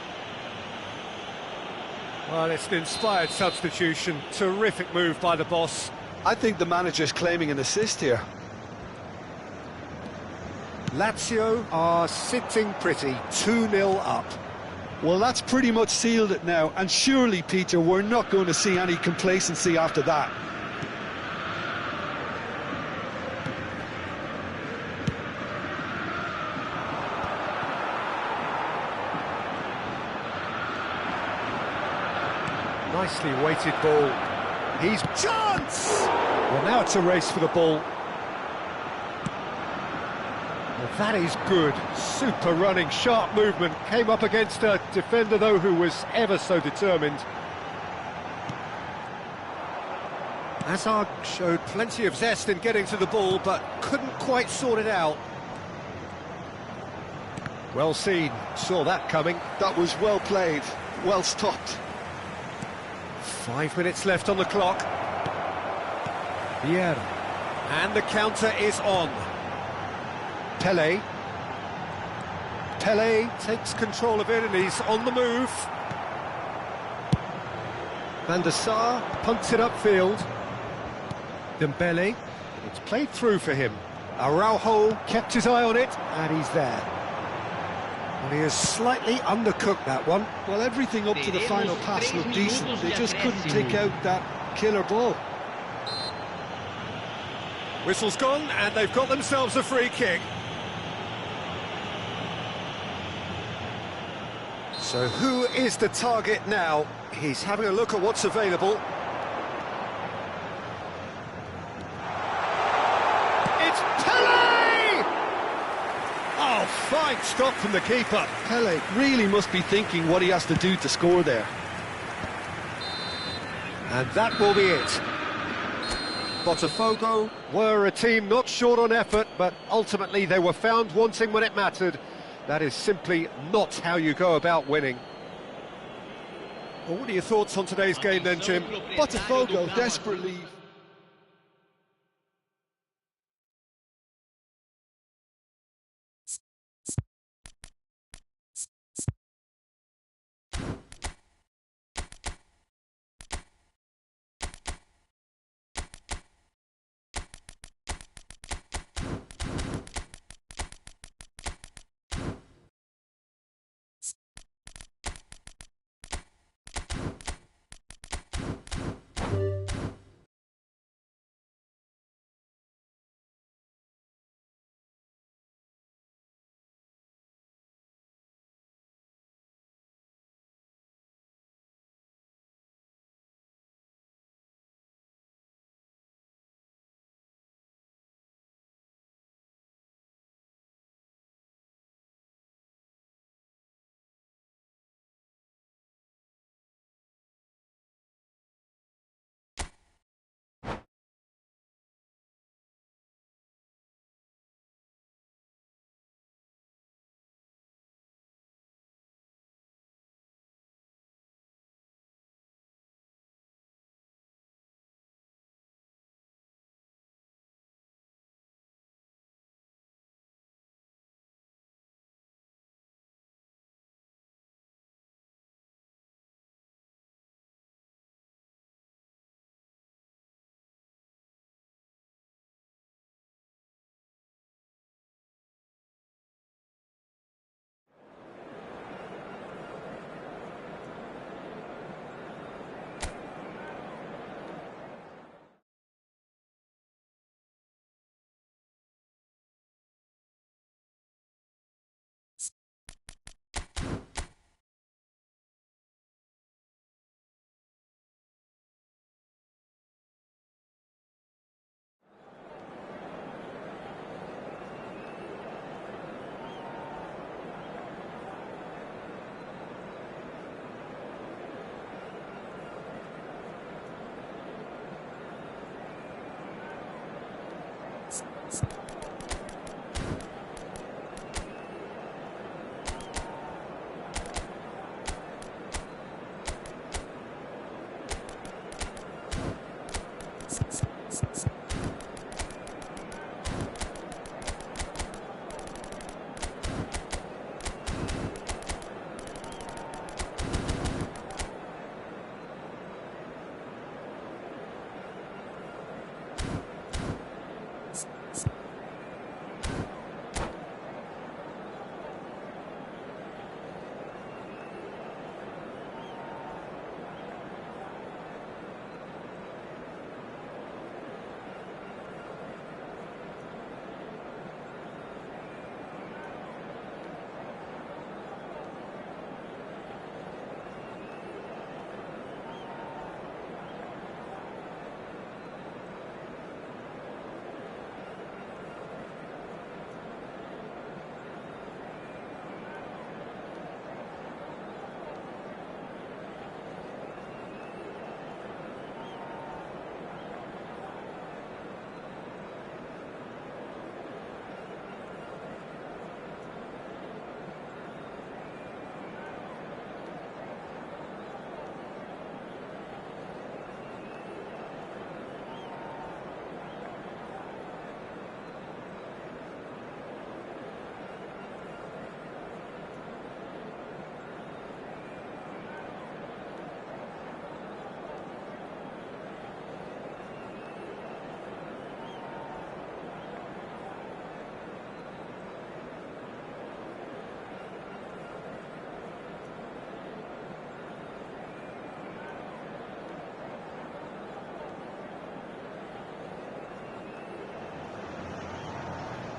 Well, it's an inspired substitution. Terrific move by the boss.
I think the manager's claiming an assist here.
Lazio are sitting pretty, 2-0 up.
Well, that's pretty much sealed it now, and surely, Peter, we're not going to see any complacency after that.
Nicely weighted ball. He's chance! Well, now it's a race for the ball. Well, that is good. Super running, sharp movement. Came up against a defender, though, who was ever so determined. Hazard showed plenty of zest in getting to the ball, but couldn't quite sort it out. Well seen, saw that coming.
That was well played, well stopped.
5 minutes left on the clock. Vieira. And the counter is on. Pelé. Pelé takes control of it and he's on the move. Van der Sar punts it upfield. Dembele, it's played through for him. Araujo kept his eye on it, and he's there. Well, he has slightly undercooked that one.
Well, everything up to the final pass looked decent. They just couldn't take out that killer ball.
Whistle's gone, and they've got themselves a free kick. So who is the target now? He's having a look at what's available. It's Pelé! Oh, fine stop from the keeper.
Pelé really must be thinking what he has to do to score there.
And that will be it. Botafogo were a team not short on effort, but ultimately they were found wanting when it mattered. That is simply not how you go about winning. Well, what are your thoughts on today's game then, Jim?
Botafogo desperately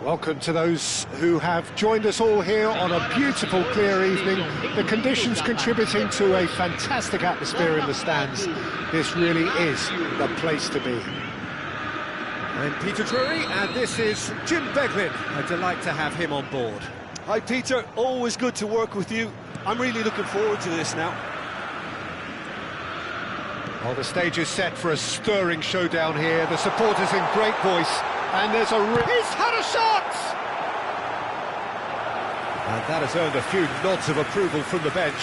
Welcome to those who have joined us all here on a beautiful, clear evening. The conditions contributing to a fantastic atmosphere in the stands. This really is the place to be.
I'm Peter Drury, and this is Jim Beglin. A delight to have him on board.
Hi Peter, always good to work with you. I'm really looking forward to this now.
Well, the stage is set for a stirring showdown here. The supporters in great voice, and there's he's had a shot!
And that has earned a few nods of approval from the bench.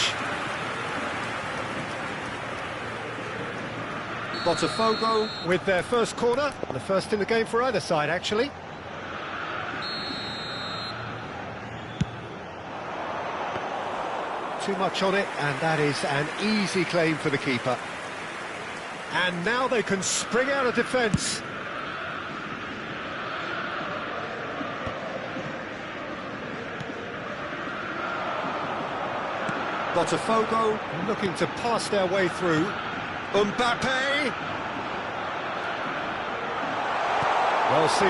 Botafogo with their first corner, the first in the game for either side, actually. Too much on it, and that is an easy claim for the keeper. And now they can spring out of defence. Botafogo looking to pass their way through. Mbappe! Well seen,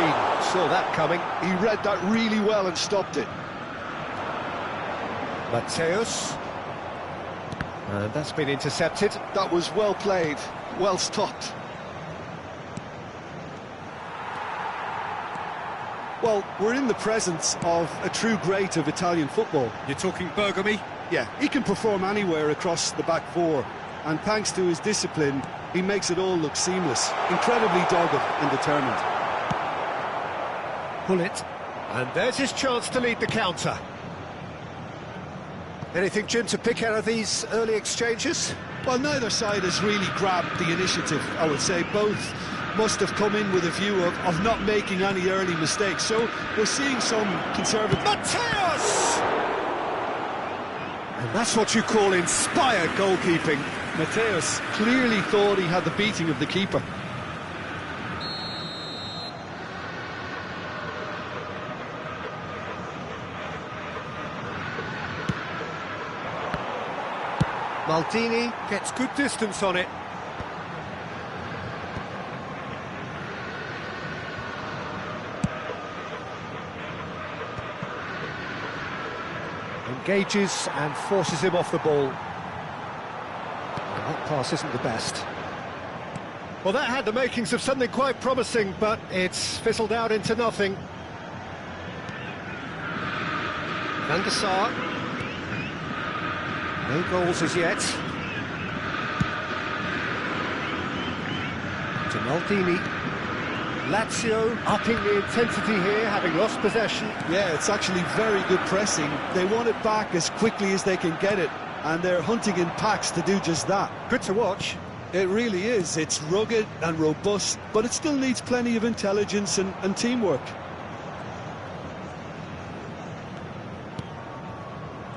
saw that coming.
He read that really well and stopped it.
Mateus. And that's been intercepted.
That was well played, well stopped. Well, we're in the presence of a true great of Italian football.
You're talking Bergami?
Yeah, he can perform anywhere across the back four, and thanks to his discipline, he makes it all look seamless. Incredibly dogged and determined.
Pull it. And there's his chance to lead the counter. Anything, Jim, to pick out of these early exchanges?
Well, neither side has really grabbed the initiative, I would say. Both must have come in with a view of not making any early mistakes. So we're seeing some conservative...
Mateus! And that's what you call inspired goalkeeping.
Mateus clearly thought he had the beating of the keeper.
Maldini gets good distance on it. Engages and forces him off the ball. Well, that pass isn't the best. Well, that had the makings of something quite promising, but it's fizzled out into nothing. Van der Sar. No goals as yet. To Maldini. Lazio upping the intensity here, having lost possession.
Yeah, it's actually very good pressing. They want it back as quickly as they can get it, and they're hunting in packs to do just that.
Good to watch.
It really is. It's rugged and robust, but it still needs plenty of intelligence and teamwork.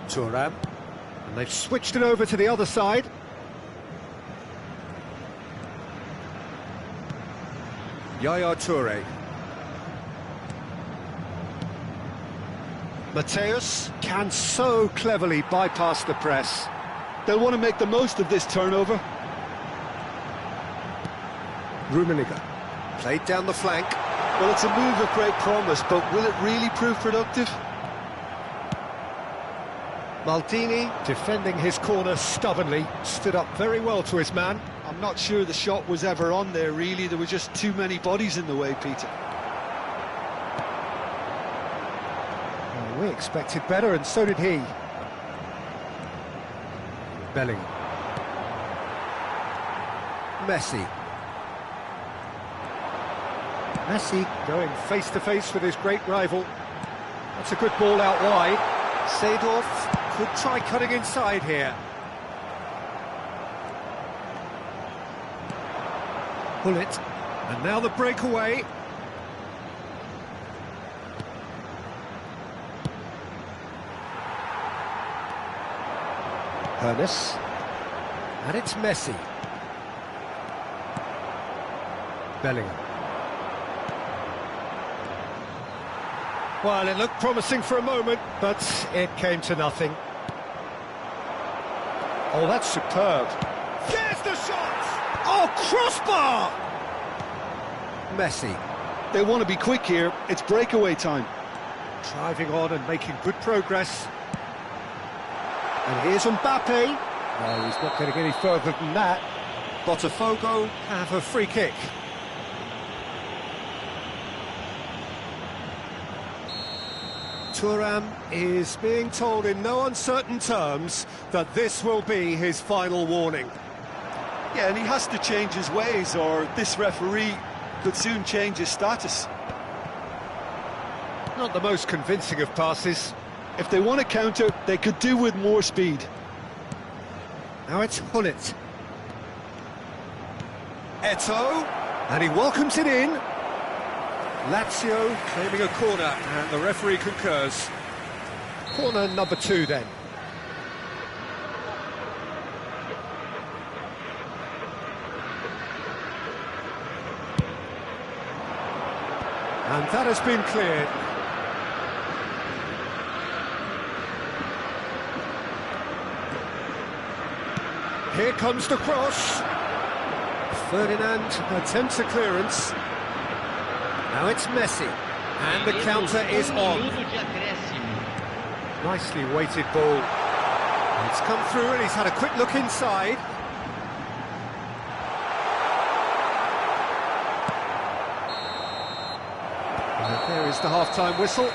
Thuram. And they've switched it over to the other side.
Yaya Toure.
Mateus can so cleverly bypass the press.
They'll want to make the most of this turnover.
Rummenigge played down the flank.
Well, it's a move of great promise, but will it really prove productive?
Maldini, defending his corner stubbornly, stood up very well to his man.
I'm not sure the shot was ever on there, really. There were just too many bodies in the way, Peter.
Well, we expected better, and so did he. Bellingham. Messi. Messi going face-to-face with his great rival. That's a good ball out wide. Seedorf could try cutting inside here. Pull it. And now the breakaway. Hernes. And it's Messi. Bellingham. Well, it looked promising for a moment, but it came to nothing. Oh, that's superb. There's the shot! Oh, crossbar! Messi.
They want to be quick here. It's breakaway time.
Driving on and making good progress. And here's Mbappe. No, he's not getting any further than that. Botafogo have a free kick. Thuram is being told in no uncertain terms that this will be his final warning.
Yeah, and he has to change his ways, or this referee could soon change his status.
Not the most convincing of passes.
If they want to counter, they could do with more speed.
Now it's Hullet. Eto'o, and he welcomes it in. Lazio claiming a corner, and the referee concurs. Corner number 2 then. And that has been cleared. Here comes the cross. Ferdinand attempts a clearance. Now it's Messi. And the counter is on. Nicely weighted ball. It's come through and he's had a quick look inside. And there is the half-time whistle.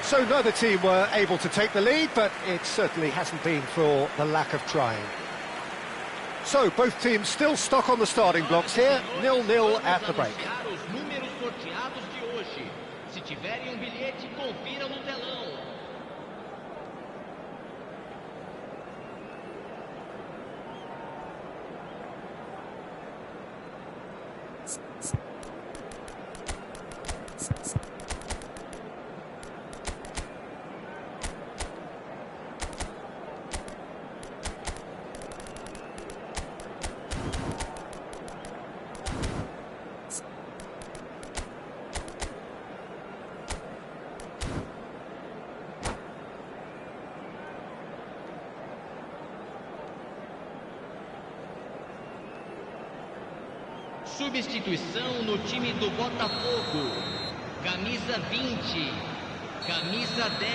So neither team were able to take the lead, but it certainly hasn't been for the lack of trying. So both teams still stuck on the starting blocks here, 0-0 at the break.
Se tiverem bilhete, confira no telão. Substituição no time do Botafogo. Camisa 20, camisa 10.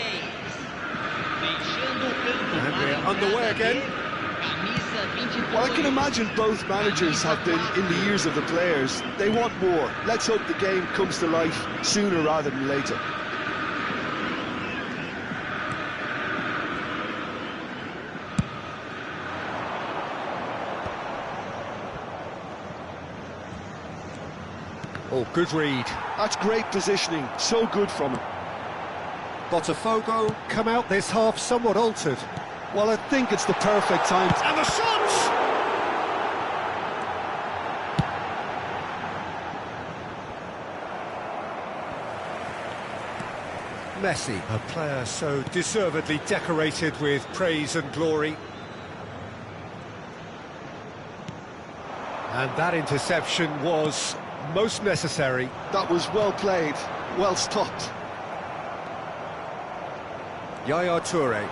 Deixando o campo para
underway again.
Camisa 22.
Well, I can imagine both managers have been in the ears of the players. They want more. Let's hope the game comes to life sooner rather than later.
Oh, good read.
That's great positioning. So good from him.
Botafogo come out this half somewhat altered.
Well, I think it's the perfect time.
And the shot! Messi, a player so deservedly decorated with praise and glory. And that interception was most necessary.
That was well played, well stopped.
Yaya Toure.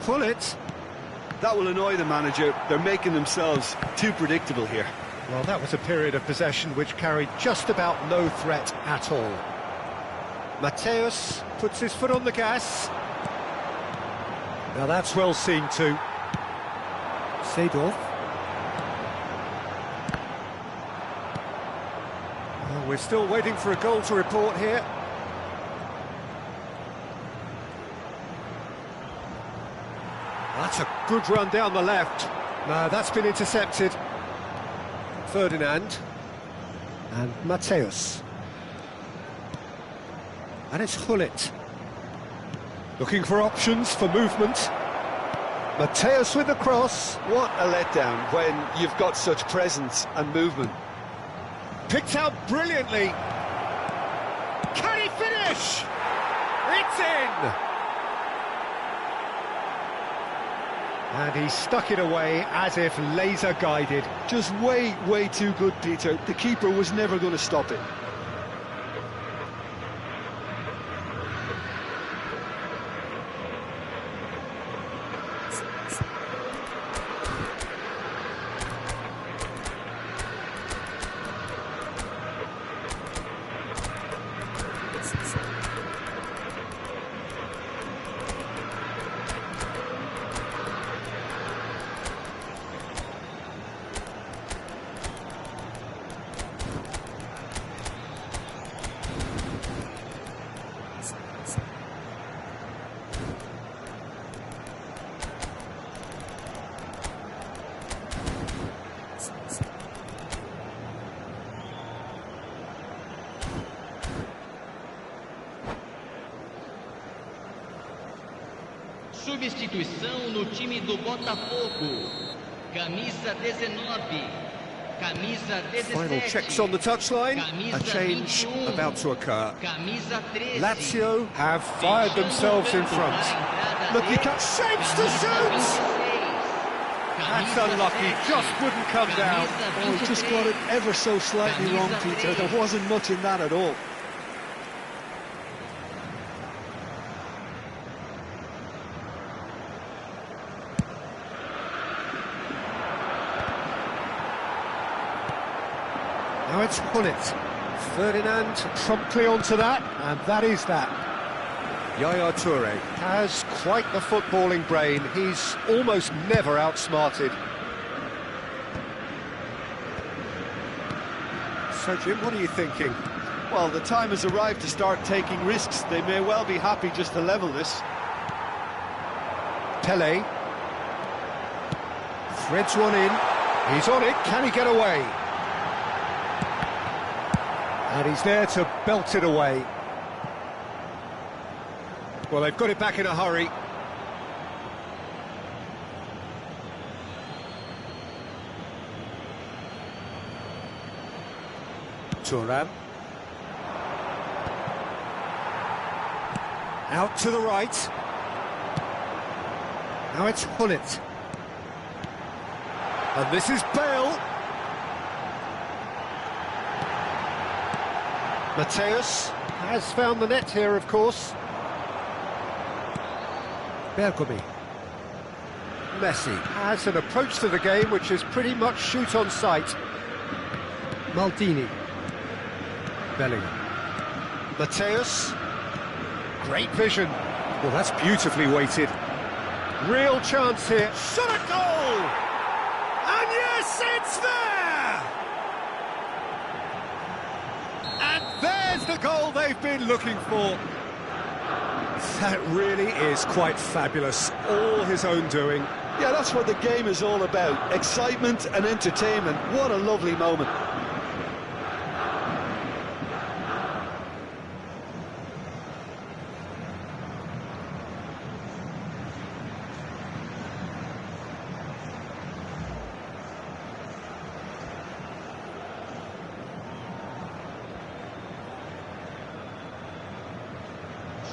Hullet.
That will annoy the manager. They're making themselves too predictable here.
Well, that was a period of possession which carried just about no threat at all. Mateus puts his foot on the gas. Now that's well seen too. Seedorf. Well, we're still waiting for a goal to report here. That's a good run down the left. No, that's been intercepted. Ferdinand and Mateus. And it's Hullet. Looking for options for movement. Mateus with the cross.
What a letdown when you've got such presence and movement.
Picked out brilliantly. Can he finish? It's in! And he stuck it away as if laser guided.
Just way too good, Peter. The keeper was never going to stop it.
Substituição no time do Botafogo. Camisa 19. Camisa 17.
Final checks on the touchline. A change about to occur.
Camisa 13.
Lazio have fired themselves in front. Look, you can't... Shapes to shoot! That's unlucky, just wouldn't come down.
Oh, he just got it ever so slightly wrong, Peter. There wasn't much in that at all.
Now it's Gullit. Ferdinand promptly onto that, and that is that.
Yaya Toure.
Has quite the footballing brain. He's almost never outsmarted.
So, Jim, what are you thinking?
Well, the time has arrived to start taking risks. They may well be happy just to level this.
Pele. Threads one in. He's on it. Can he get away? And he's there to belt it away.
Well, they've got it back in a hurry. Thuram. Out to the right.
Now it's Gullit. And this is Bale. Mateus has found the net here, of course.
Bergomi.
Messi has an approach to the game which is pretty much shoot on sight.
Maldini. Bellingham.
Mateus. Great vision.
Well, that's beautifully weighted.
Real chance here. Shot a goal! And yes, it's there! And there's the goal they've been looking for.
That really is quite fabulous. All his own doing.
Yeah, that's what the game is all about. Excitement and entertainment. What a lovely moment.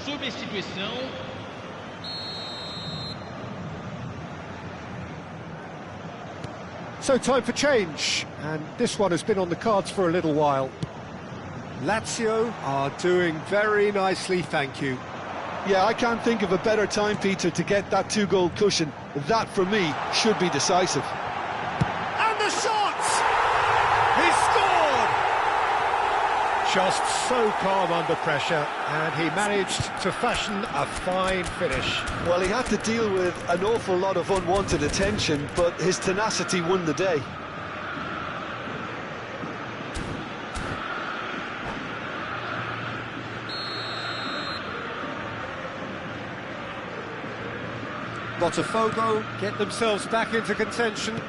Substituição.
So time for change, and this one has been on the cards for a little while. Lazio are doing very nicely, thank you.
Yeah, I can't think of a better time, Peter, to get that two-goal cushion. That, for me, should be decisive.
And the shot! He scored! Just so calm under pressure, and he managed to fashion a fine finish.
Well, he had to deal with an awful lot of unwanted attention, but his tenacity won the day.
Botafogo get themselves back into contention.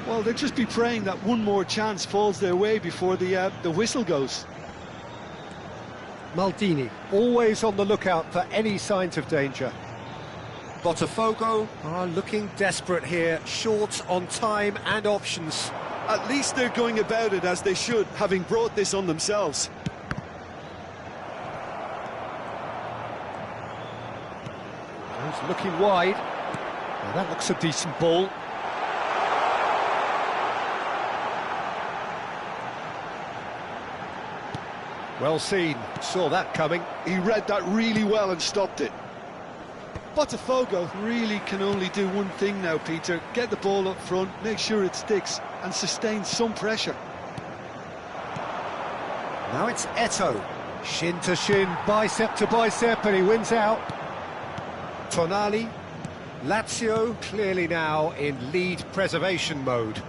Well, they'll just be praying that one more chance falls their way before the whistle goes.
Maldini, always on the lookout for any signs of danger. Botafogo are looking desperate here, short on time and options.
At least they're going about it as they should, having brought this on themselves.
He's looking wide. Well, that looks a decent ball. Well seen, saw that coming.
He read that really well and stopped it. Botafogo really can only do one thing now, Peter. Get the ball up front, make sure it sticks, and sustain some pressure.
Now it's Eto'o. Shin to shin, bicep to bicep, and he wins out. Tonali. Lazio clearly now in lead preservation mode.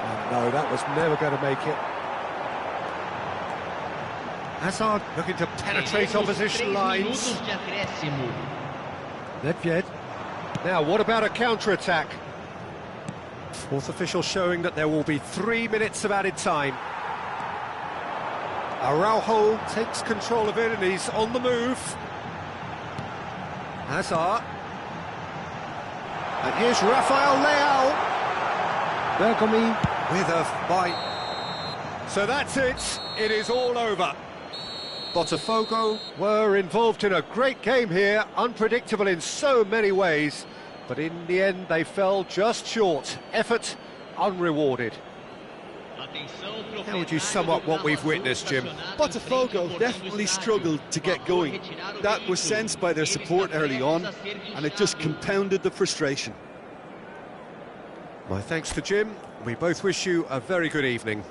And no, that was never going to make it. Hazard looking to penetrate opposition lines. Nedved. Now, what about a counter-attack? Fourth official showing that there will be 3 minutes of added time. Araujo takes control of it and he's on the move.
Hazard. And here's Rafael Leao. Bergomi with a bite. So that's it. It is all over. Botafogo were involved in a great game here, unpredictable in so many ways, but in the end they fell just short. Effort unrewarded. How would you sum up what we've witnessed, Jim?
Botafogo definitely struggled to get going. That was sensed by their support early on, and it just compounded the frustration.
My thanks to Jim. We both wish you a very good evening.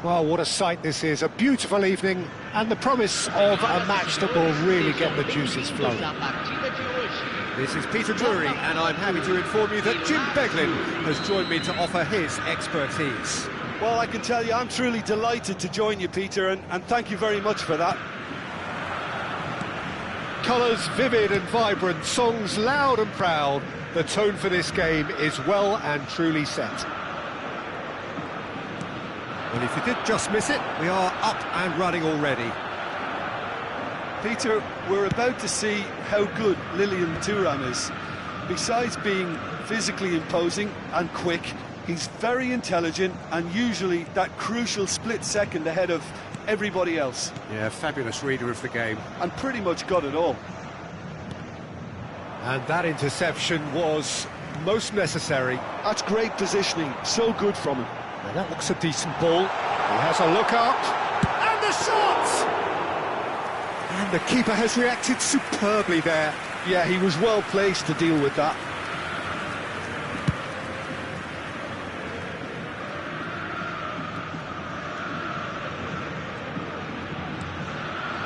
Well, what a sight this is, a beautiful evening, and the promise of a match that will really get the juices flowing.
This is Peter Drury, and I'm happy to inform you that Jim Beglin has joined me to offer his expertise.
Well, I can tell you, I'm truly delighted to join you, Peter, and thank you very much for that.
Colours vivid and vibrant, songs loud and proud. The tone for this game is well and truly set. Well, if you did just miss it, we are up and running already.
Peter, we're about to see how good Lilian Thuram is. Besides being physically imposing and quick, he's very intelligent and usually that crucial split second ahead of everybody else.
Yeah, fabulous reader of the game.
And pretty much got it all.
And that interception was most necessary.
That's great positioning, so good from him.
Now that looks a decent ball. He has a look out, and the shot! And the keeper has reacted superbly there.
Yeah, he was well placed to deal with that.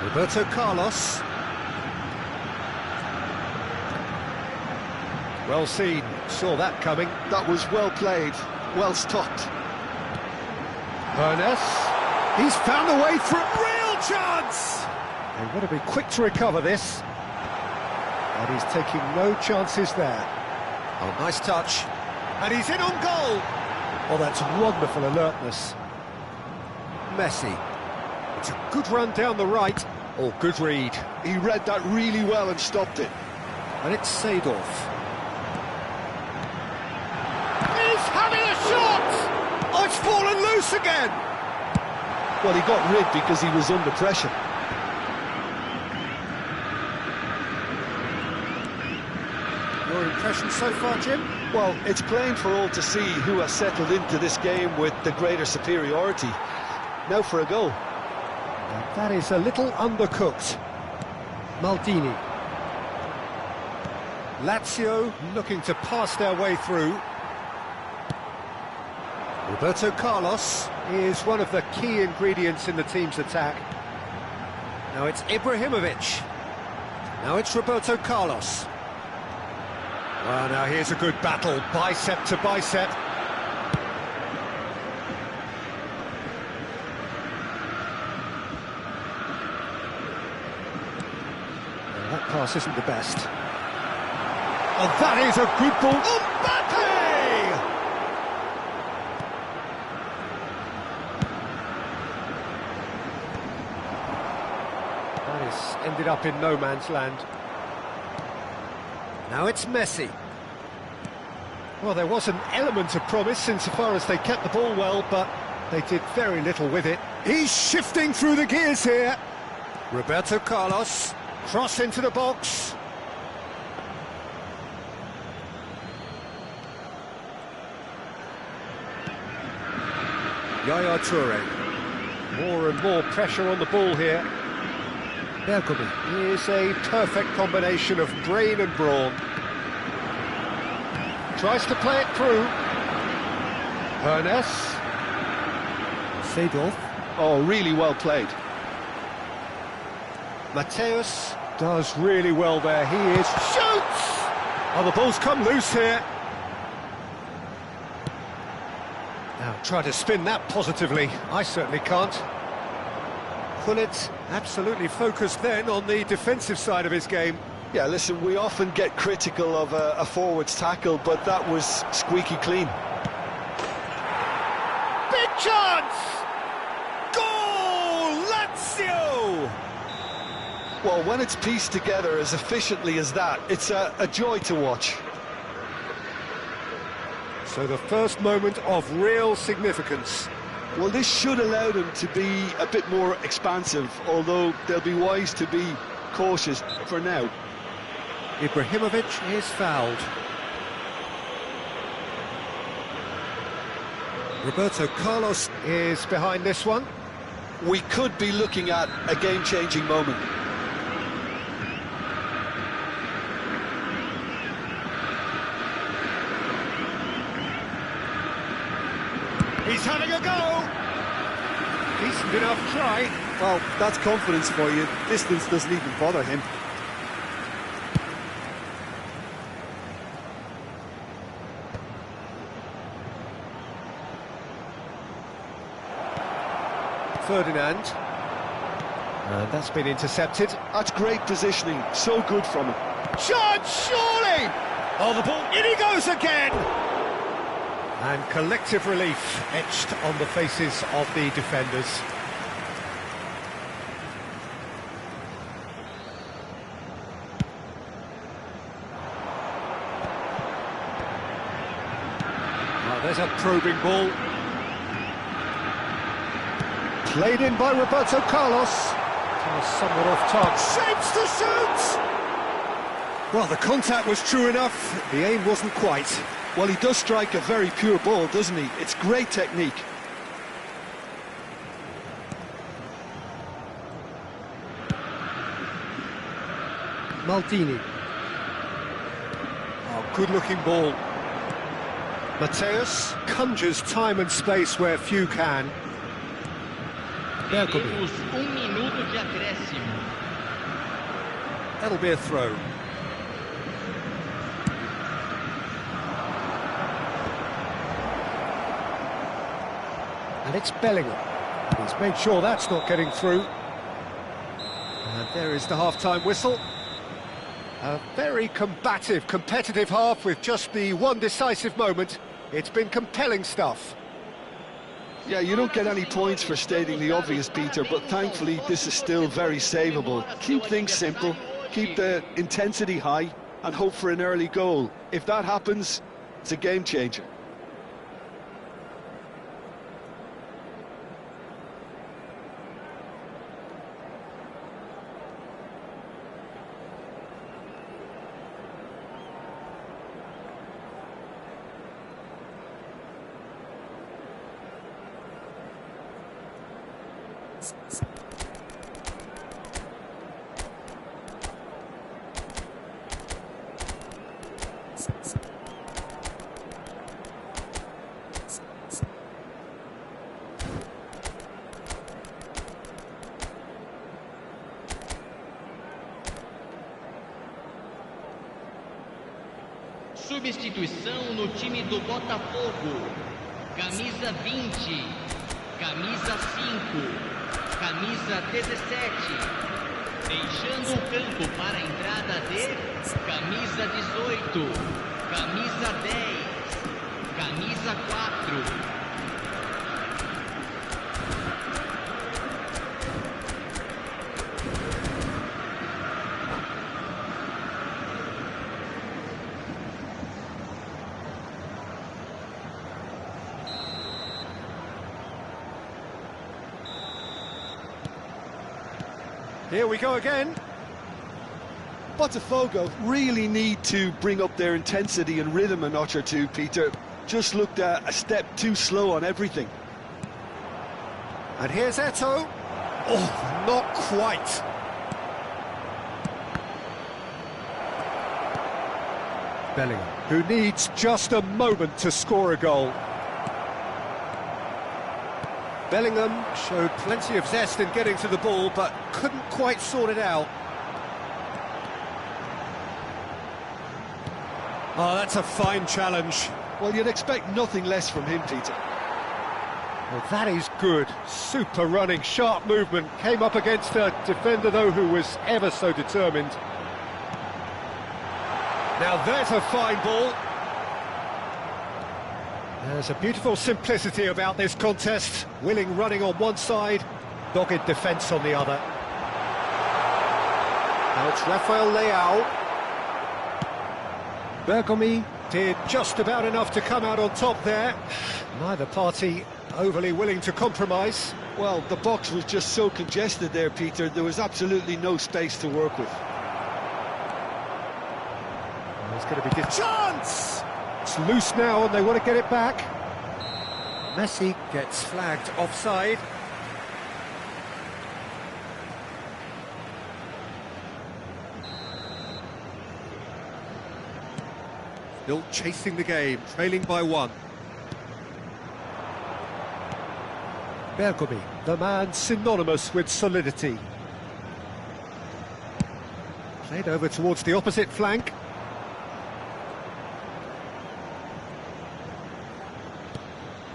Roberto Carlos. Well seen, saw that coming.
That was well played, well stopped.
Hernes, he's found a way through. Real chance! They've got to be quick to recover this. And he's taking no chances there. Oh, nice touch. And he's in on goal! Oh, that's wonderful alertness. Messi. It's a good run down the right. Oh, good read.
He read that really well and stopped it.
And it's Seedorf. He's having a shot! Oh, it's fallen loose again!
Well, he got rid because he was under pressure.
Your impression so far, Jim?
Well, it's plain for all to see who has settled into this game with the greater superiority. Now for a goal.
That is a little undercooked. Maldini. Lazio looking to pass their way through. Roberto Carlos is one of the key ingredients in the team's attack. Now it's Ibrahimovic. Now it's Roberto Carlos. Well, now here's a good battle, bicep to bicep. Well, that pass isn't the best. Oh, that is a good ball. Mbappe! That has ended up in no man's land. Now it's Messi. Well, there was an element of promise insofar as they kept the ball well, but they did very little with it. He's shifting through the gears here. Roberto Carlos, cross into the box. Yaya Toure. More and more pressure on the ball here. Bergomi is a perfect combination of brain and brawn. Tries to play it through. Hernes. Seedorf.
Oh, really well played.
Mateus does really well there. He is. Shoots! Oh, the ball's come loose here. Now try to spin that positively. I certainly can't. Gullit absolutely focused then on the defensive side of his game.
Yeah, listen, we often get critical of a forward's tackle, but that was squeaky clean.
Big chance! Goal! Lazio!
Well, when it's pieced together as efficiently as that, it's a joy to watch.
So the first moment of real significance.
Well, this should allow them to be a bit more expansive, although they'll be wise to be cautious for now.
Ibrahimovic is fouled. Roberto Carlos is behind this one.
We could be looking at a game-changing moment.
He's having a go! Decent enough try.
Well, that's confidence for you. Distance doesn't even bother him.
Ferdinand. And that's been intercepted.
That's great positioning, so good from him.
Chance, surely! Oh, the ball, in he goes again! And collective relief etched on the faces of the defenders. Oh, there's a probing ball. Played in by Roberto Carlos. Somewhat off target. Shapes to shoot! Well, the contact was true enough, the aim wasn't quite.
Well, he does strike a very pure ball, doesn't he? It's great technique.
Maldini. Oh, good-looking ball. Mateus conjures time and space where few can.
Teremos minuto de acréscimo.
That'll be a throw. And it's Bellingham. He's made sure that's not getting through. And there is the half-time whistle. A very combative, competitive half with just the one decisive moment. It's been compelling stuff.
Yeah, you don't get any points for stating the obvious, Peter, but thankfully this is still very savable. Keep things simple, keep the intensity high, and hope for an early goal. If that happens, it's a game changer.
Substituição no time do Botafogo. Camisa 20, camisa 5, camisa 17. Deixando o campo para a entrada de camisa 18, camisa 10, camisa 4.
Here we go again.
Botafogo really need to bring up their intensity and rhythm a notch or two, Peter. Just looked a step too slow on everything.
And here's Eto'o. Oh, not quite. Bellingham, who needs just a moment to score a goal. Bellingham showed plenty of zest in getting to the ball, but couldn't quite sort it out. Oh, that's a fine challenge.
Well, you'd expect nothing less from him, Peter.
Well, that is good. Super running, sharp movement. Came up against a defender, though, who was ever so determined. Now, there's a fine ball. There's a beautiful simplicity about this contest. Willing running on one side, dogged defence on the other. Now it's Rafael Leao. Bergomi did just about enough to come out on top there. Neither party overly willing to compromise.
Well, the box was just so congested there, Peter. There was absolutely no space to work with.
There's going to be a chance! It's loose now and they want to get it back. Messi gets flagged offside. Still chasing the game, trailing by one. Bergomi, the man synonymous with solidity. Played over towards the opposite flank.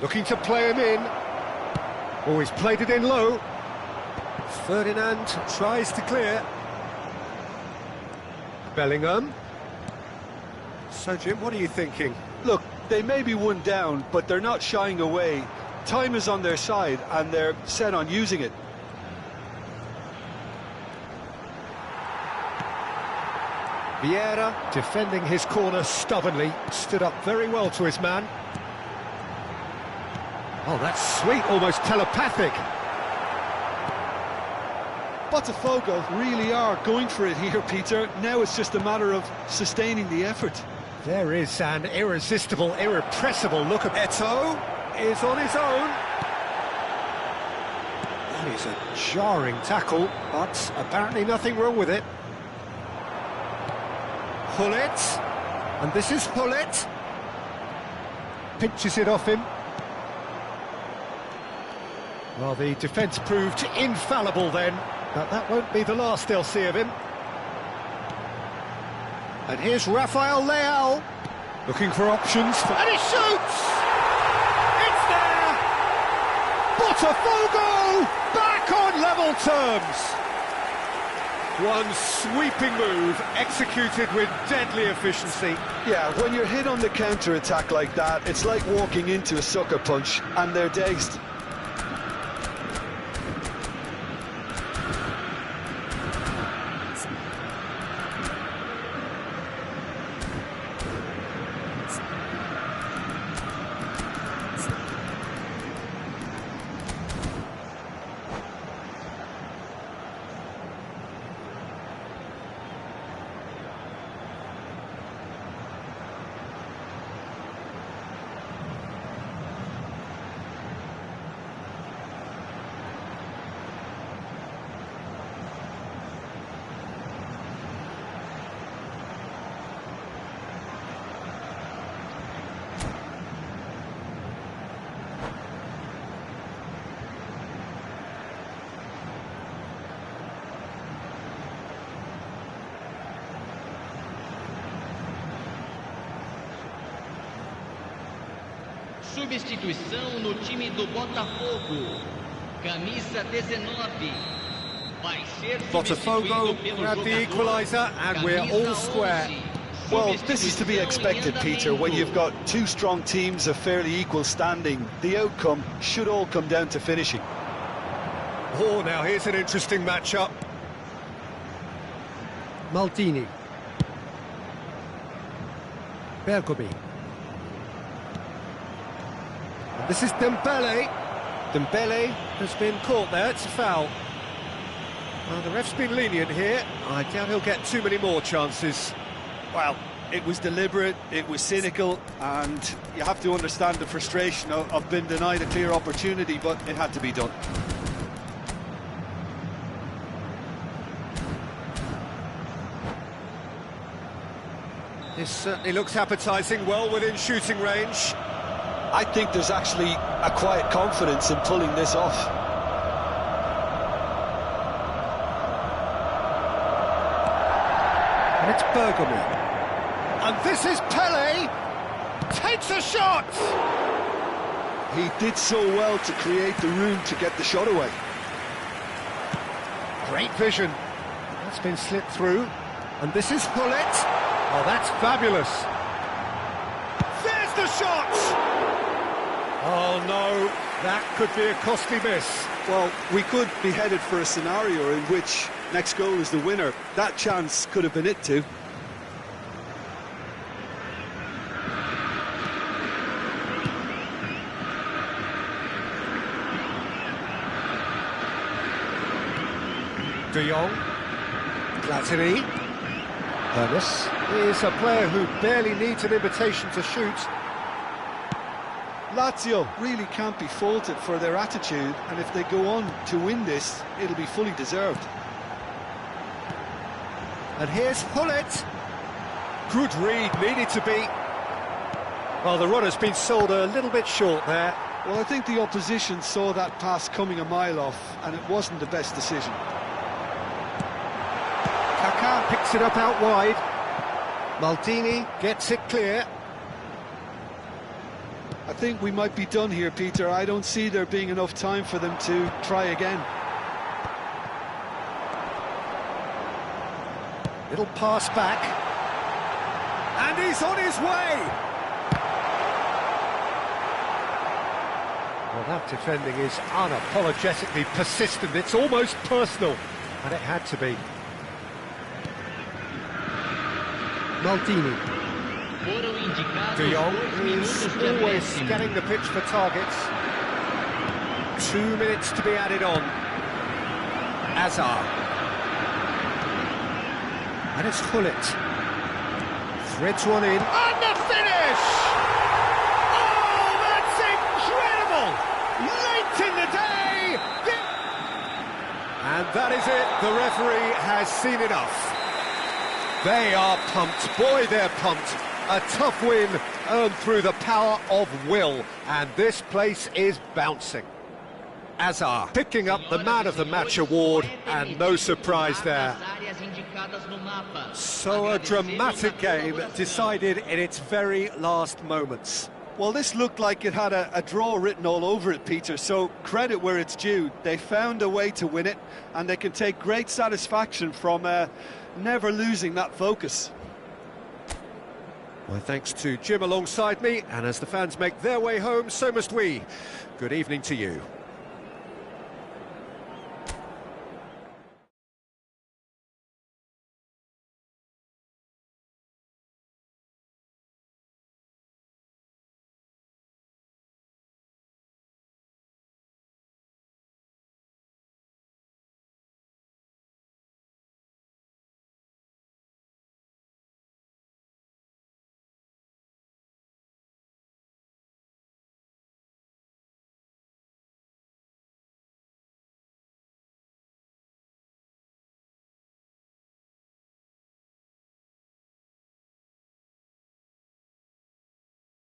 Looking to play him in.
Oh, he's played it in low. Ferdinand tries to clear. Bellingham. So, Jim, what are you thinking?
Look, they may be one down, but they're not shying away. Time is on their side, and they're set on using it.
Vieira, defending his corner stubbornly, stood up very well to his man. Oh, that's sweet, almost telepathic.
Botafogo really are going for it here, Peter. Now it's just a matter of sustaining the effort.
There is an irresistible, irrepressible look at Eto'o is on his own. That is a jarring tackle, but apparently nothing wrong with it. Hullet, and this is Hullet. Pinches it off him. Well, the defence proved infallible then, but that won't be the last they'll see of him. And here's Rafael Leao, looking for options, and he shoots! It's there! Botafogo back on level terms! One sweeping move, executed with deadly efficiency.
Yeah, when you're hit on the counter-attack like that, it's like walking into a sucker punch, and they're dazed.
Substituição no time do Botafogo. Camisa 19. Vai ser
Botafogo grab the equaliser and we're all square.
Well, this is to be expected, Peter, when you've got two strong teams of fairly equal standing. The outcome should all come down to finishing.
Oh, now here's an interesting matchup. Maldini. Bergomi. This is Dembele. Dembele has been caught there, it's a foul. Well, the ref's been lenient here. I doubt he'll get too many more chances.
Well, it was deliberate, it was cynical, and you have to understand the frustration of being denied a clear opportunity, but it had to be done.
This certainly looks appetising, well within shooting range.
I think there's actually a quiet confidence in pulling this off.
And it's Bergomi. And this is Pele! Takes a shot!
He did so well to create the room to get the shot away.
Great vision. That's been slipped through. And this is Hullet. Oh, that's fabulous. There's the shot! Oh no, that could be a costly miss.
Well, we could be headed for a scenario in which next goal is the winner. That chance could have been it too.
De Jong. Platini. Ernest is a player who barely needs an invitation to shoot.
Lazio really can't be faulted for their attitude, and if they go on to win this, it'll be fully deserved.
And here's Hullet. Good read, needed to be. Well, the runner's been sold a little bit short there.
Well, I think the opposition saw that pass coming a mile off, and it wasn't the best decision.
Kaká picks it up out wide. Maldini gets it clear.
I think we might be done here, Peter. I don't see there being enough time for them to try again.
Little pass back. And he's on his way! Well, that defending is unapologetically persistent. It's almost personal. And it had to be. Maldini. De Jong is always scanning the pitch for targets. 2 minutes to be added on. Hazard. And it's Gullit. Threads one in. And the finish! Oh, that's incredible! Late in the day! And that is it. The referee has seen enough. They are pumped. Boy, they're pumped. A tough win earned through the power of will. And this place is bouncing. Hazard picking up the Man of the Match award, and no surprise there.
So a dramatic game decided in its very last moments.
Well, this looked like it had a draw written all over it, Peter, so credit where it's due. They found a way to win it, and they can take great satisfaction from never losing that focus.
My thanks to Jim alongside me, and as the fans make their way home, so must we. Good evening to you.